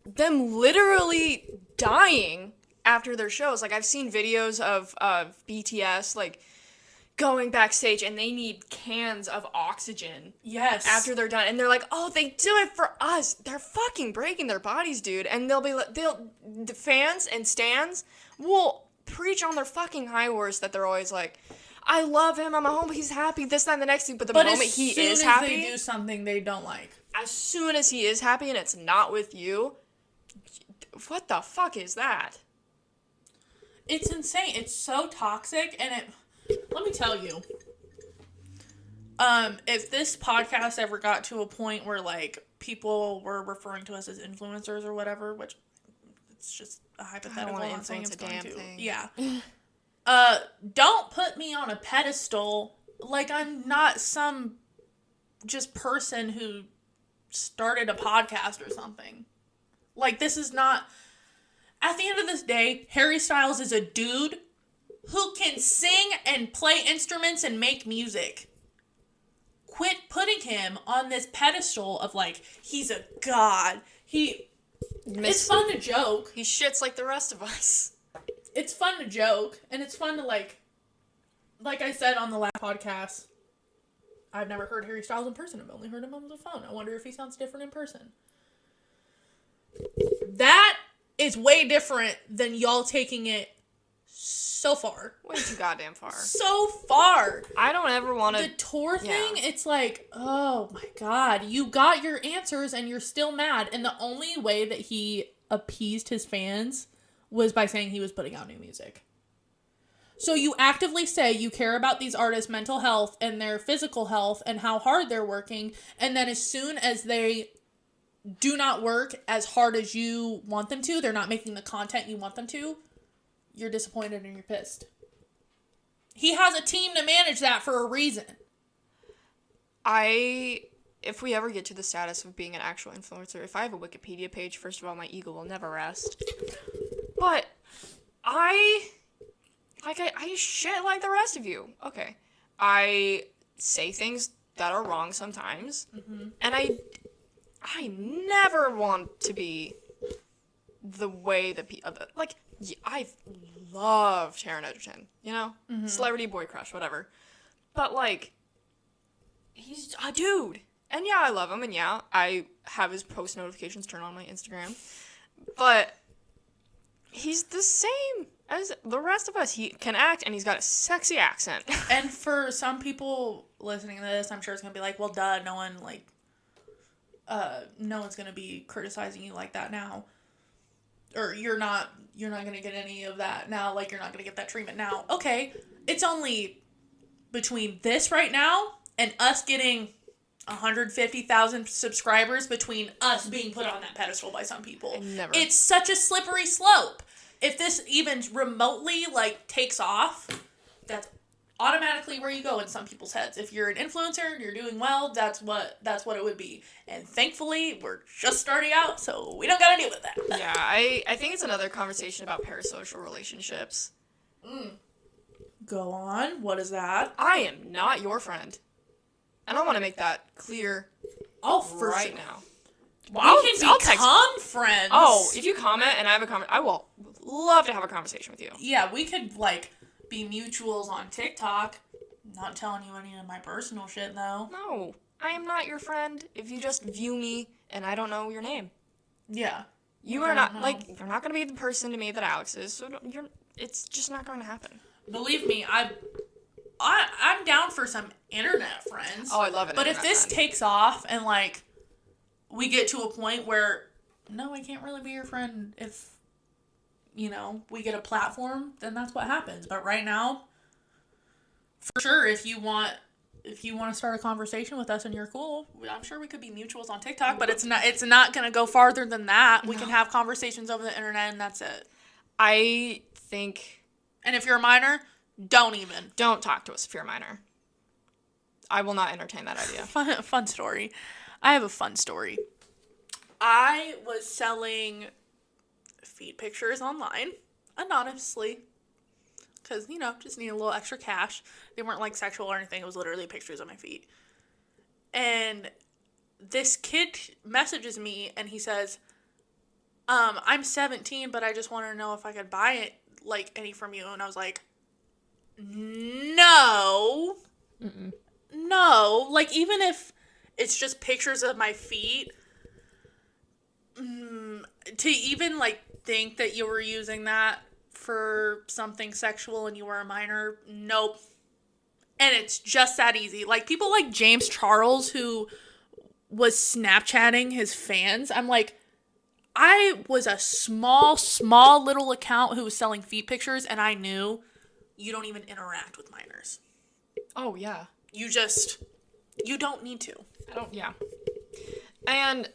them literally dying after their shows. Like I've seen videos of BTS like going backstage and they need cans of oxygen. Yes. After they're done, and they're like, "Oh, they do it for us." They're fucking breaking their bodies, dude. And the fans and stans will preach on their fucking high horse that they're always like, I love him. I'm a home. He's happy. This, that, and the next thing. But the moment he is happy, they do something they don't like. As soon as he is happy and it's not with you, what the fuck is that? It's insane. It's so toxic, and let me tell you. If this podcast ever got to a point where like people were referring to us as influencers or whatever, which it's just a hypothetical. I don't I'm saying it's going to. thing. Yeah. Don't put me on a pedestal like I'm not some just person who started a podcast or something. Like, this is not... At the end of this day, Harry Styles is a dude who can sing and play instruments and make music. Quit putting him on this pedestal of, like, he's a god. It's fun to joke. He shits like the rest of us. It's fun to joke, and it's fun to, like I said on the last podcast, I've never heard Harry Styles in person. I've only heard him on the phone. I wonder if he sounds different in person. That is way different than y'all taking it so far. Way too goddamn far. So far. I don't ever want to... The tour thing, it's like, oh my god, you got your answers and you're still mad. And the only way that he appeased his fans was by saying he was putting out new music. So you actively say you care about these artists' mental health and their physical health and how hard they're working, and then as soon as they do not work as hard as you want them to, they're not making the content you want them to, you're disappointed and you're pissed. He has a team to manage that for a reason. If we ever get to the status of being an actual influencer, if I have a Wikipedia page, first of all, my ego will never rest. But I shit like the rest of you. Okay. I say things that are wrong sometimes. Mm-hmm. And I never want to be the way that people... Like, I love Taron Egerton, you know? Mm-hmm. Celebrity boy crush, whatever. But, like, he's a dude. And yeah, I love him. And yeah, I have his post notifications turned on my Instagram. But he's the same as the rest of us. He can act, and he's got a sexy accent. And for some people listening to this, I'm sure it's going to be like, well, duh, no one's going to be criticizing you like that now. or you're not going to get any of that now, like you're not going to get that treatment now. Okay, it's only between this right now and us getting 150,000 subscribers, between us being put on that pedestal by some people. Never. It's such a slippery slope. If this even remotely like takes off, that's automatically where you go in some people's heads. If you're an influencer and you're doing well, that's what it would be. And thankfully, we're just starting out, so we don't gotta deal with that. Yeah, I think it's another conversation about parasocial relationships. Go on. What is that? I am not your friend. And I want to make that clear right now. Well, we can become friends. Oh, if you comment and I have a comment, I will love to have a conversation with you. Yeah, we could, like, be mutuals on TikTok. Not telling you any of my personal shit, though. No, I am not your friend if you just view me and I don't know your name. Yeah. You are not, like, you're not going to be the person to me that Alex is, so it's just not going to happen. Believe me, I'm down for some internet friends. Oh, I love it. But if this takes off and, like, we get to a point where, no, I can't really be your friend if, you know, we get a platform, then that's what happens. But right now, for sure, if you want to start a conversation with us and you're cool, I'm sure we could be mutuals on TikTok, but it's not going to go farther than that. We can have conversations over the internet and that's it. I think... And if you're a minor, don't talk to us if you're a minor. I will not entertain that idea. Fun story. I have a fun story. I was selling feet pictures online anonymously because, you know, just need a little extra cash. They weren't like sexual or anything. It was literally pictures of my feet. And this kid messages me and he says, I'm 17, but I just want to know if I could buy it, like, any from you. And I was like, no. Mm-mm. No. Like, even if it's just pictures of my feet, to even, like, think that you were using that for something sexual and you were a minor, nope. And it's just that easy. Like, people like James Charles, who was Snapchatting his fans, I'm like, I was a small little account who was selling feet pictures, and I knew you don't even interact with minors. Oh, yeah. You don't need to. Yeah. And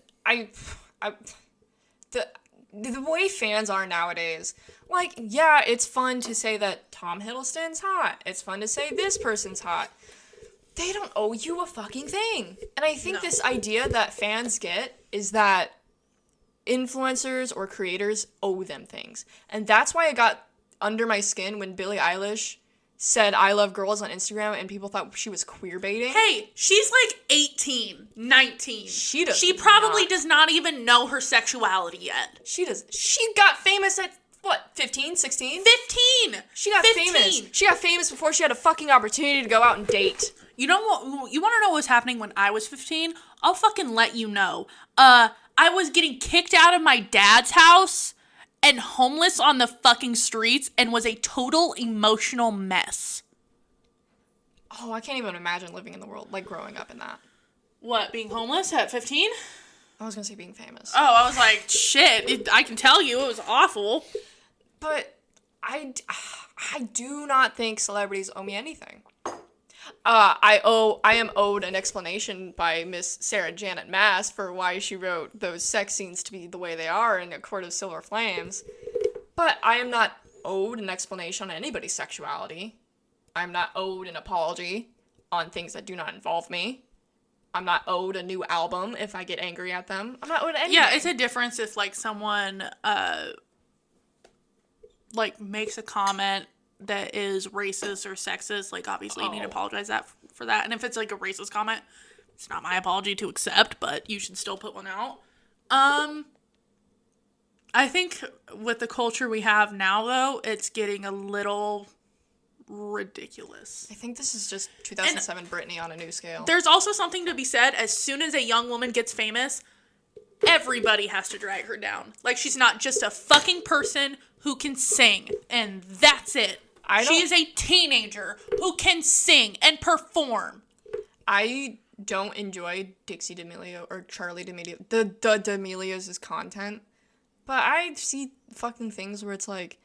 the way fans are nowadays, like, yeah, it's fun to say that Tom Hiddleston's hot. It's fun to say this person's hot. They don't owe you a fucking thing. And I think this idea that fans get is that influencers or creators owe them things. And that's why it got under my skin when Billie Eilish said I love girls on Instagram and people thought she was queer baiting. Hey, she's like 18, 19. She probably does not even know her sexuality yet. She does. She got famous at, what, 15, 16? 15! She got 15. famous. She got famous before she had a fucking opportunity to go out and date. You know what? You want to know what was happening when I was 15? I'll fucking let you know. I was getting kicked out of my dad's house and homeless on the fucking streets and was a total emotional mess. Oh, I can't even imagine living in the world, like, growing up in that. What, being homeless at 15? I was gonna say being famous. Oh, I was like, shit, I can tell you, it was awful. But I do not think celebrities owe me anything. I am owed an explanation by Miss Sarah Janet Maas for why she wrote those sex scenes to be the way they are in A Court of Silver Flames. But I am not owed an explanation on anybody's sexuality. I'm not owed an apology on things that do not involve me. I'm not owed a new album if I get angry at them. I'm not owed anything. Yeah, it's a difference if, like, someone, like, makes a comment that is racist or sexist. Like, obviously you need to apologize for that. And if it's, like, a racist comment, it's not my apology to accept, but you should still put one out. I think with the culture we have now, though, it's getting a little ridiculous. I think this is just 2007 Britney on a new scale. There's also something to be said. As soon as a young woman gets famous, everybody has to drag her down. Like, she's not just a fucking person who can sing, and that's it. She is a teenager who can sing and perform. I don't enjoy Dixie D'Amelio or Charlie D'Amelio, the D'Amelios' content. But I see fucking things where it's like,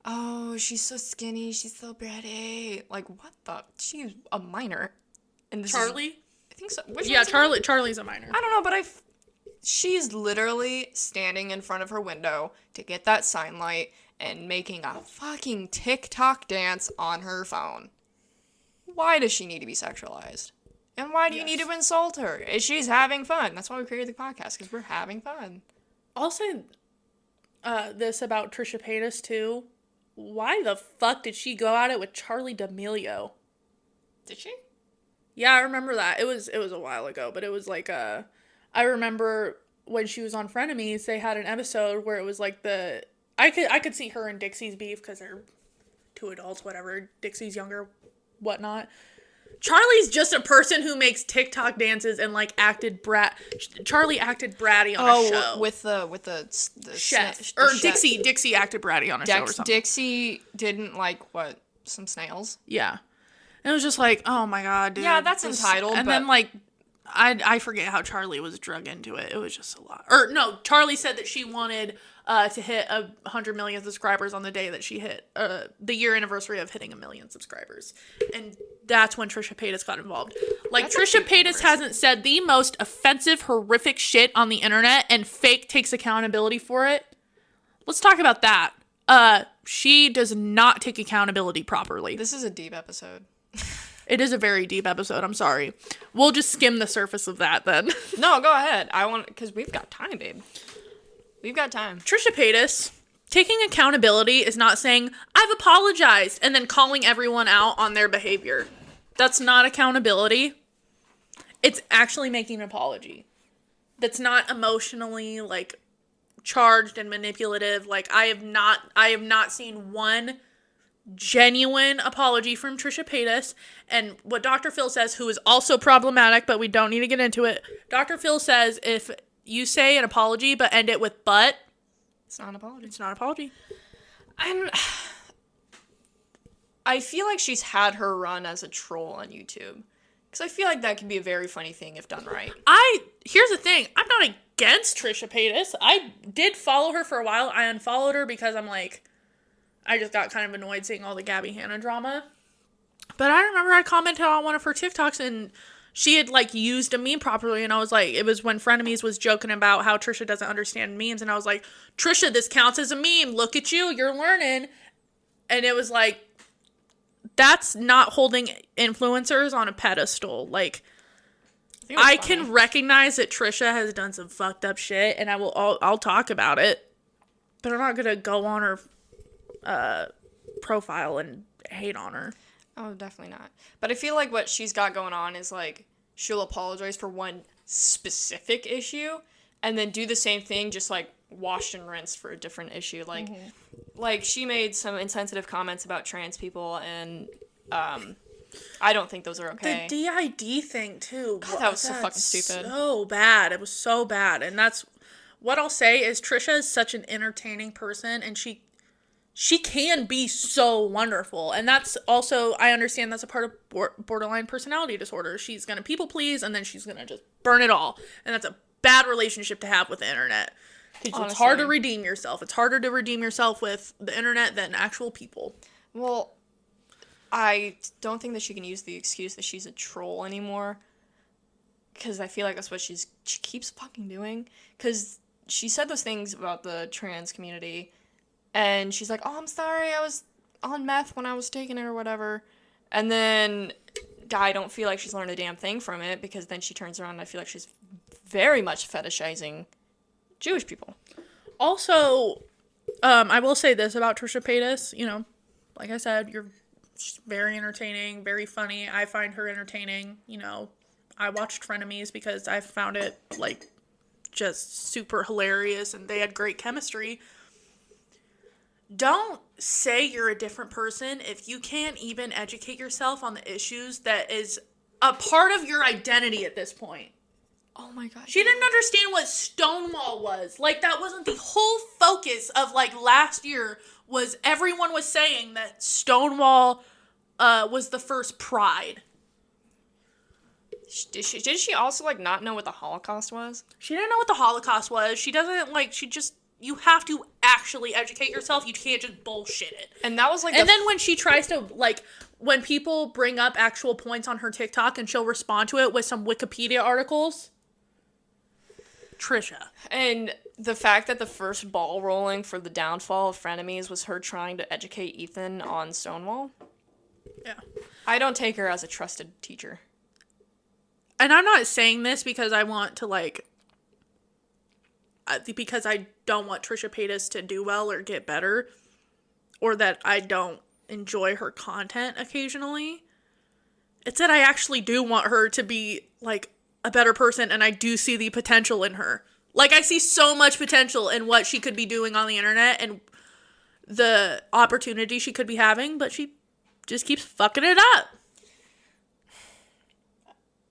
oh, she's so skinny, she's so pretty. Like, what the? She's a minor. And this Charlie? I think so. Which Yeah, one's Charlie's a minor. I don't know, but she's literally standing in front of her window to get that sign light and making a fucking TikTok dance on her phone. Why does she need to be sexualized? And why do you need to insult her? She's having fun. That's why we created the podcast, because we're having fun. I'll say this about Trisha Paytas, too. Why the fuck did she go at it with Charlie D'Amelio? Did she? Yeah, I remember that. It was a while ago, but it was like I remember when she was on Frenemies, they had an episode where it was like I could see her and Dixie's beef because they're two adults, whatever. Dixie's younger, whatnot. Charlie's just a person who makes TikTok dances and like Charlie acted bratty on a show with the chef or Dixie acted bratty on a show or something. Dixie didn't like some snails. Yeah, and it was just like, oh my god, dude. Yeah, that's entitled. And then like I forget how Charlie was drug into it. It was just a lot. Or no, Charlie said that she wanted to hit 100 million subscribers on the day that she hit the year anniversary of hitting 1 million subscribers, and that's when Trisha Paytas got involved. Like, Trisha Paytas hasn't said the most offensive, horrific shit on the internet, and Fake takes accountability for it. Let's talk about that. She does not take accountability properly. This is a deep episode. It is a very deep episode. I'm sorry. We'll just skim the surface of that then. No, go ahead. Because we've got time, babe. We've got time. Trisha Paytas, taking accountability is not saying, I've apologized, and then calling everyone out on their behavior. That's not accountability. It's actually making an apology. That's not emotionally, like, charged and manipulative. Like, I have not seen one genuine apology from Trisha Paytas. And what Dr. Phil says, who is also problematic, but we don't need to get into it. Dr. Phil says if you say an apology but end it with but, it's not an apology. It's not an apology. I feel like she's had her run as a troll on YouTube. Because I feel like that can be a very funny thing if done right. Here's the thing. I'm not against Trisha Paytas. I did follow her for a while. I unfollowed her because I'm like, I just got kind of annoyed seeing all the Gabby Hanna drama. But I remember I commented on one of her TikToks and she had like used a meme properly, and I was like, it was when Frenemies was joking about how Trisha doesn't understand memes, and I was like, Trisha, this counts as a meme. Look at you, you're learning. And it was like, that's not holding influencers on a pedestal. Like, I can recognize that Trisha has done some fucked up shit, and I'll talk about it, but I'm not gonna go on her profile and hate on her. Oh, definitely not. But I feel like what she's got going on is, like, she'll apologize for one specific issue and then do the same thing, just, like, washed and rinsed for a different issue. Like, like she made some insensitive comments about trans people, and I don't think those are okay. The DID thing, too. God, that was so fucking stupid. So bad. It was so bad. And that's what I'll say is Trisha is such an entertaining person, and she can be so wonderful. And that's also, I understand that's a part of borderline personality disorder. She's going to people please, and then she's going to just burn it all. And that's a bad relationship to have with the internet. It's hard to redeem yourself. It's harder to redeem yourself with the internet than actual people. Well, I don't think that she can use the excuse that she's a troll anymore. Because I feel like that's what she keeps fucking doing. Because she said those things about the trans community, and she's like, oh, I'm sorry, I was on meth when I was taking it or whatever. And then I don't feel like she's learned a damn thing from it, because then she turns around and I feel like she's very much fetishizing Jewish people. Also, I will say this about Trisha Paytas. You know, like I said, she's very entertaining, very funny. I find her entertaining. You know, I watched Frenemies because I found it, like, just super hilarious, and they had great chemistry. Don't say you're a different person if you can't even educate yourself on the issues that is a part of your identity at this point. Oh my god. She didn't understand what Stonewall was. Like, that wasn't the whole focus of, like, last year, was everyone was saying that Stonewall was the first Pride. Did she also, like, not know what the Holocaust was? She didn't know what the Holocaust was. She doesn't, like, she just you have to actually educate yourself. You can't just bullshit it. And that was like, and then when she tries to, like, when people bring up actual points on her TikTok and she'll respond to it with some Wikipedia articles. Trisha. And the fact that the first ball rolling for the downfall of frenemies was her trying to educate Ethan on Stonewall. Yeah. I don't take her as a trusted teacher. And I'm not saying this because I want to, like, because I don't want Trisha Paytas to do well or get better, or that I don't enjoy her content occasionally. It's that I actually do want her to be, like, a better person, and I do see the potential in her. Like, I see so much potential in what she could be doing on the internet and the opportunity she could be having, but she just keeps fucking it up.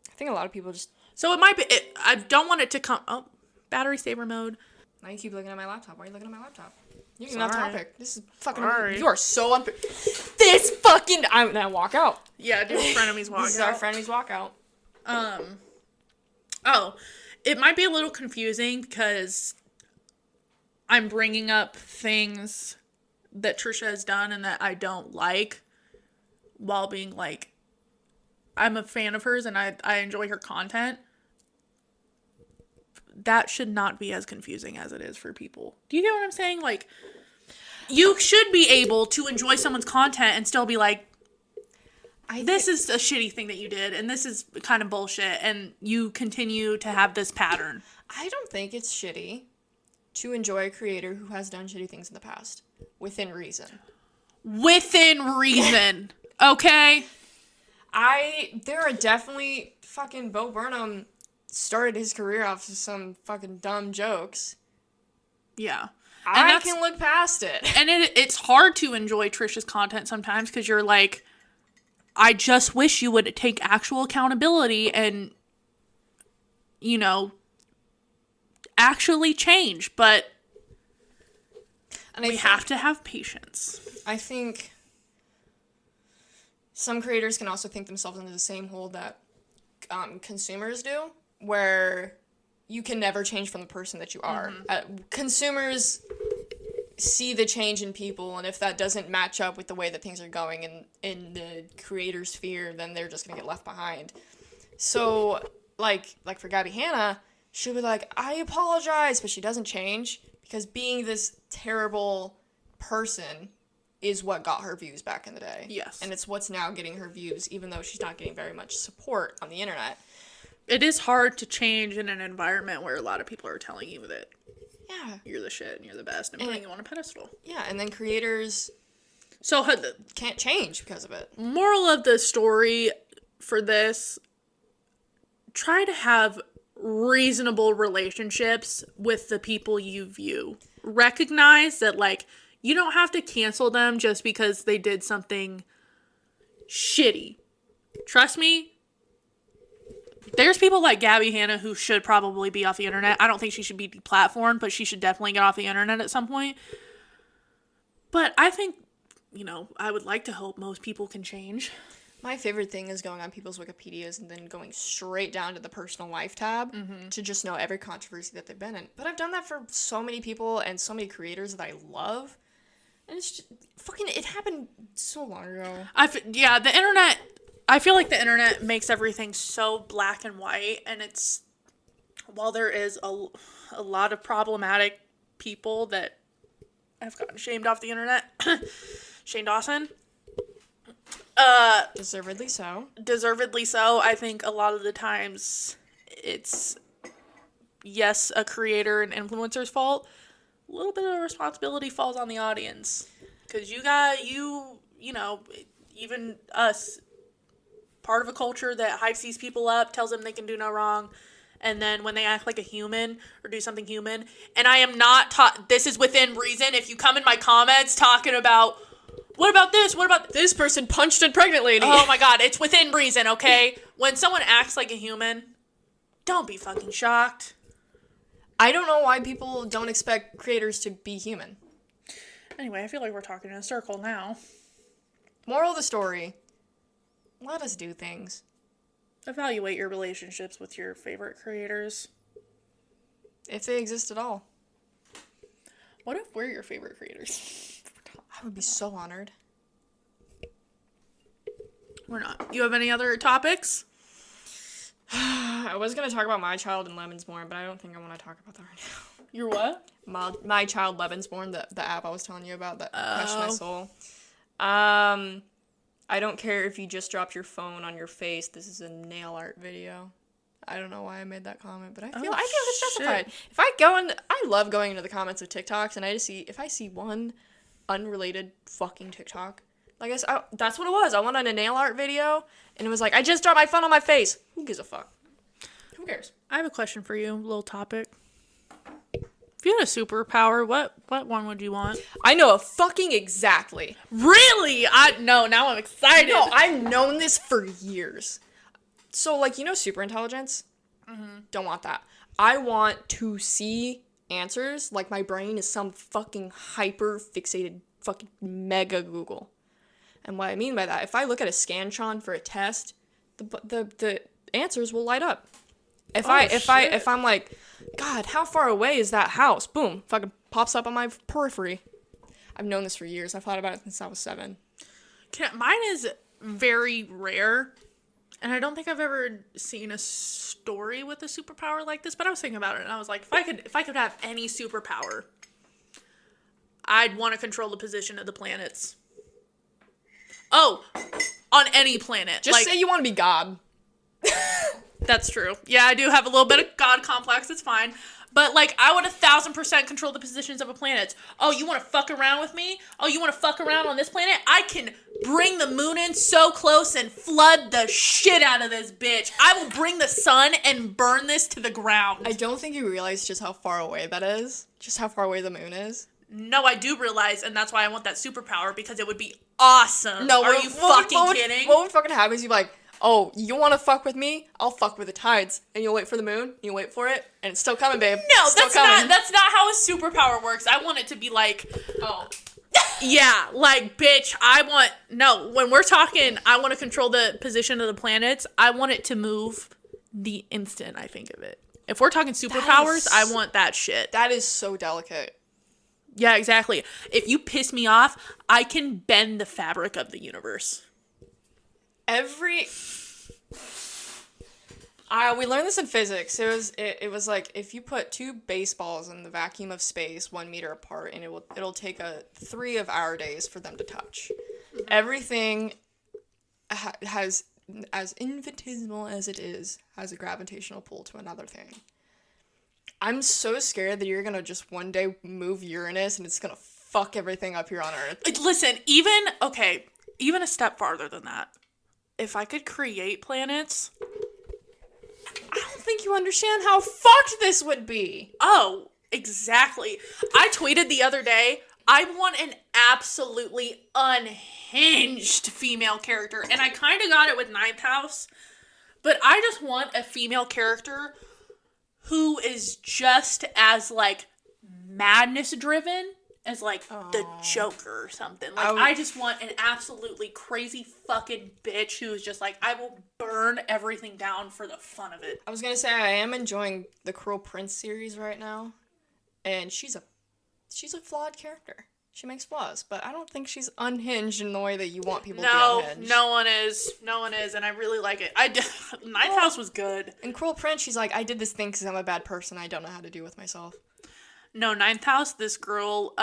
I think a lot of people just... So it might be... I don't want it to come... Oh, battery saver mode. Now you keep looking at my laptop. Why are you looking at my laptop? You can have topic. This is fucking... Sorry. You are so unfair. This fucking... I'm gonna walk out. Yeah, do frenemies walk out. This is our frenemies walkout. Oh, it might be a little confusing because I'm bringing up things that Trisha has done and that I don't like while being like, I'm a fan of hers and I enjoy her content. That should not be as confusing as it is for people. Do you get what I'm saying? Like, you should be able to enjoy someone's content and still be like, this is a shitty thing that you did, and this is kind of bullshit, and you continue to have this pattern. I don't think it's shitty to enjoy a creator who has done shitty things in the past. Within reason. Within reason. Okay? There are definitely... Fucking Bo Burnham started his career off with some fucking dumb jokes. Yeah. I can look past it. And it's hard to enjoy Trisha's content sometimes, because you're like... I just wish you would take actual accountability and, you know, actually change. But we have to have patience. I think some creators can also think themselves into the same hole that consumers do, where you can never change from the person that you are. Consumers see the change in people, and if that doesn't match up with the way that things are going in the creator sphere, then they're just gonna get left behind. So, like for Gabby Hanna, she'll be like, I apologize, but she doesn't change, because being this terrible person is what got her views back in the day. Yes. And it's what's now getting her views, even though she's not getting very much support on the internet. It is hard to change in an environment where a lot of people are telling you that you're the shit and you're the best and putting you on a pedestal. Yeah, and then creators can't change because of it. Moral of the story for this, try to have reasonable relationships with the people you view. Recognize that, like, you don't have to cancel them just because they did something shitty. Trust me, there's people like Gabby Hanna who should probably be off the internet. I don't think she should be deplatformed, but she should definitely get off the internet at some point. But I think, you know, I would like to hope most people can change. My favorite thing is going on people's Wikipedias and then going straight down to the personal life tab to just know every controversy that they've been in. But I've done that for so many people and so many creators that I love. And it's just, it happened so long ago. The internet... I feel like the internet makes everything so black and white, and it's, while there is a lot of problematic people that have gotten shamed off the internet, Shane Dawson, Deservedly so. I think a lot of the times it's, yes, a creator and influencer's fault. A little bit of responsibility falls on the audience, because you know, even us, part of a culture that hypes these people up, tells them they can do no wrong, and then when they act like a human or do something human, and I am not this is within reason. If you come in my comments talking about, what about this, what about this person punched a pregnant lady, oh my god, it's within reason, okay? When someone acts like a human, don't be fucking shocked. I don't know why people don't expect creators to be human. Anyway, I feel like we're talking in a circle now. Moral of the story: let us do things. Evaluate your relationships with your favorite creators. If they exist at all. What if we're your favorite creators? I would be so honored. We're not. You have any other topics? I was going to talk about My Child and Lemonsborn, but I don't think I want to talk about that right now. Your what? My Child Lemonsborn, the app I was telling you about that crushed my soul. I don't care if you just dropped your phone on your face. This is a nail art video. I don't know why I made that comment, but I feel it's justified. Shit. If I love going into the comments of TikToks, and if I see one unrelated fucking TikTok, like that's what it was. I went on a nail art video, and it was like, I just dropped my phone on my face. Who gives a fuck? Who cares? I have a question for you, little topic. If you had a superpower, what one would you want? I know fucking exactly. Really? Now I'm excited. No, I've known this for years. So, like, super intelligence? Mm-hmm. Don't want that. I want to see answers like my brain is some fucking hyper fixated fucking mega Google. And what I mean by that, if I look at a Scantron for a test, the answers will light up. If I'm like, God, how far away is that house? Boom, fucking pops up on my periphery. I've known this for years. I've thought about it since I was 7. Mine is very rare, and I don't think I've ever seen a story with a superpower like this. But I was thinking about it, and I was like, if I could have any superpower, I'd want to control the position of the planets. Oh, on any planet. Just say you want to be God. That's true. Yeah, I do have a little bit of God complex. It's fine. But, like, I would 1,000% control the positions of a planet. Oh, you want to fuck around with me? Oh, you want to fuck around on this planet? I can bring the moon in so close and flood the shit out of this bitch. I will bring the sun and burn this to the ground. I don't think you realize just how far away that is. Just how far away the moon is. No, I do realize, and that's why I want that superpower, because it would be awesome. No, are you fucking kidding? What would fucking happen is you'd be like, oh, you want to fuck with me? I'll fuck with the tides. And you'll wait for the moon, you wait for it, and it's still coming, babe. No, that's not how a superpower works. I want it to be like, oh. Yeah, like, bitch, when we're talking, I want to control the position of the planets, I want it to move the instant I think of it. If we're talking superpowers, I want that shit. That is so delicate. Yeah, exactly. If you piss me off, I can bend the fabric of the universe. We learned this in physics. It was like if you put 2 baseballs in the vacuum of space 1 meter apart, and it'll take 3 of our days for them to touch. Mm-hmm. Everything has, as infinitesimal as it is, has a gravitational pull to another thing. I'm so scared that you're gonna just one day move Uranus and it's gonna fuck everything up here on Earth. Listen, even a step farther than that. If I could create planets, I don't think you understand how fucked this would be. Oh, exactly. I tweeted the other day, I want an absolutely unhinged female character. And I kind of got it with Ninth House. But I just want a female character who is just as, like, madness-driven as, like, the Joker or something. Like, I just want an absolutely crazy fucking bitch who is just like, I will burn everything down for the fun of it. I was gonna say, I am enjoying the Cruel Prince series right now. And she's a flawed character. She makes flaws, but I don't think she's unhinged in the way that you want people to be unhinged. No one is, and I really like it. Ninth House was good. In Cruel Prince, she's like, I did this thing because I'm a bad person. I don't know how to do with myself. No, Ninth House, this girl,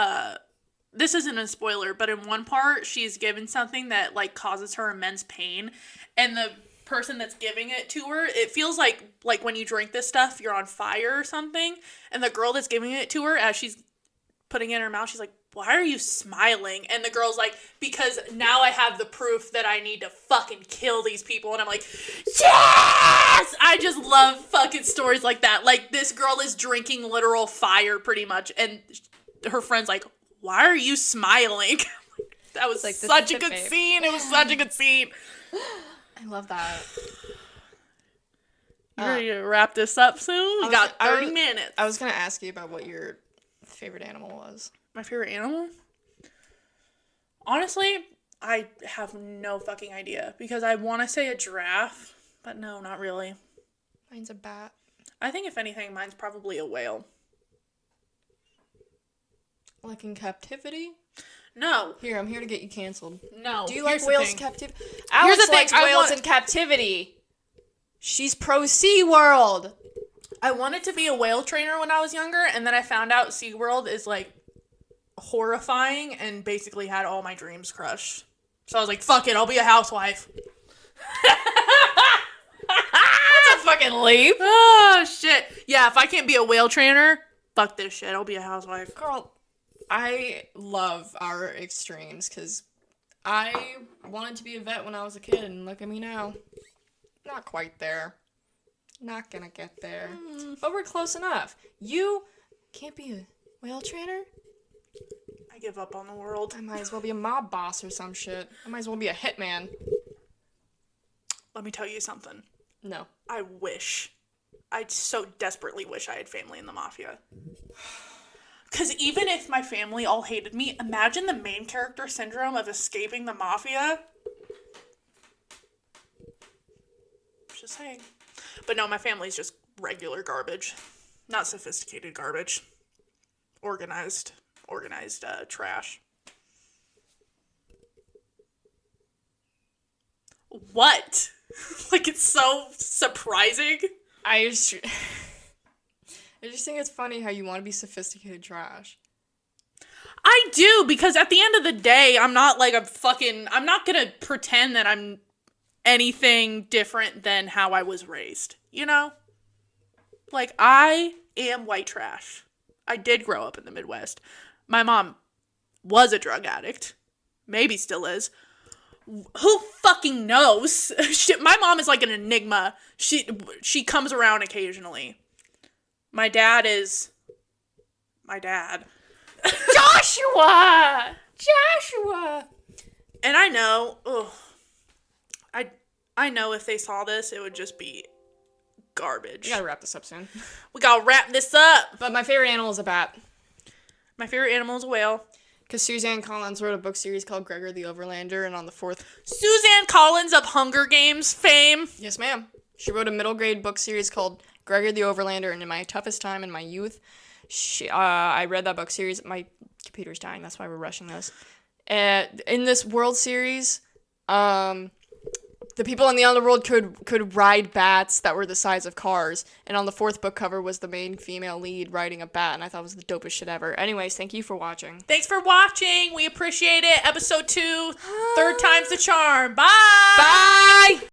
this isn't a spoiler, but in one part, she's given something that, like, causes her immense pain, and the person that's giving it to her, it feels like when you drink this stuff, you're on fire or something, and the girl that's giving it to her, as she's putting it in her mouth, she's like, why are you smiling? And the girl's like, because now I have the proof that I need to fucking kill these people. And I'm like, yes! I just love fucking stories like that. Like, this girl is drinking literal fire pretty much. And her friend's like, why are you smiling? That was like such a good scene. It was such a good scene. I love that. You ready to wrap this up soon? We got 30 minutes. I was going to ask you about what your favorite animal was. My favorite animal? Honestly, I have no fucking idea. Because I want to say a giraffe, but no, not really. Mine's a bat. I think if anything, mine's probably a whale. Like in captivity? No. Here, I'm here to get you canceled. No. Do you like Here's the whales in thing. captivity? Here's Alex the thing, likes I whales want- in captivity. She's pro SeaWorld. I wanted to be a whale trainer when I was younger, and then I found out SeaWorld is, like, horrifying and basically had all my dreams crushed. So I was like, fuck it, I'll be a housewife. That's a fucking leap. Oh, shit. Yeah, if I can't be a whale trainer, fuck this shit, I'll be a housewife. Girl, I love our extremes because I wanted to be a vet when I was a kid, and look at me now. Not quite there. Not gonna get there. But we're close enough. You can't be a whale trainer? I give up on the world. I might as well be a mob boss or some shit. I might as well be a hitman. Let me tell you something. No. I so desperately wish I had family in the mafia. Because even if my family all hated me, imagine the main character syndrome of escaping the mafia. Just saying. But no, my family's just regular garbage. Not sophisticated garbage. Organized trash. What? Like, it's so surprising. I just think it's funny how you want to be sophisticated trash. I do, because at the end of the day, I'm not gonna pretend that I'm anything different than how I was raised, you know? Like, I am white trash. I did grow up in the Midwest. My mom was a drug addict. Maybe still is. Who fucking knows? My mom is like an enigma. She comes around occasionally. My dad. Joshua! And I know, I know if they saw this, it would just be garbage. We gotta wrap this up soon. We gotta wrap this up. But my favorite animal is a bat. My favorite animal is a whale. Because Suzanne Collins wrote a book series called Gregor the Overlander, and on the fourth... Suzanne Collins of Hunger Games fame. Yes, ma'am. She wrote a middle grade book series called Gregor the Overlander, and in my toughest time in my youth, I read that book series. My computer's dying, that's why we're rushing this. In this world series, the people in the underworld could ride bats that were the size of cars, and on the fourth book cover was the main female lead riding a bat, and I thought it was the dopest shit ever. Anyways, thank you for watching. Thanks for watching. We appreciate it. Episode 2, third time's the charm. Bye. Bye!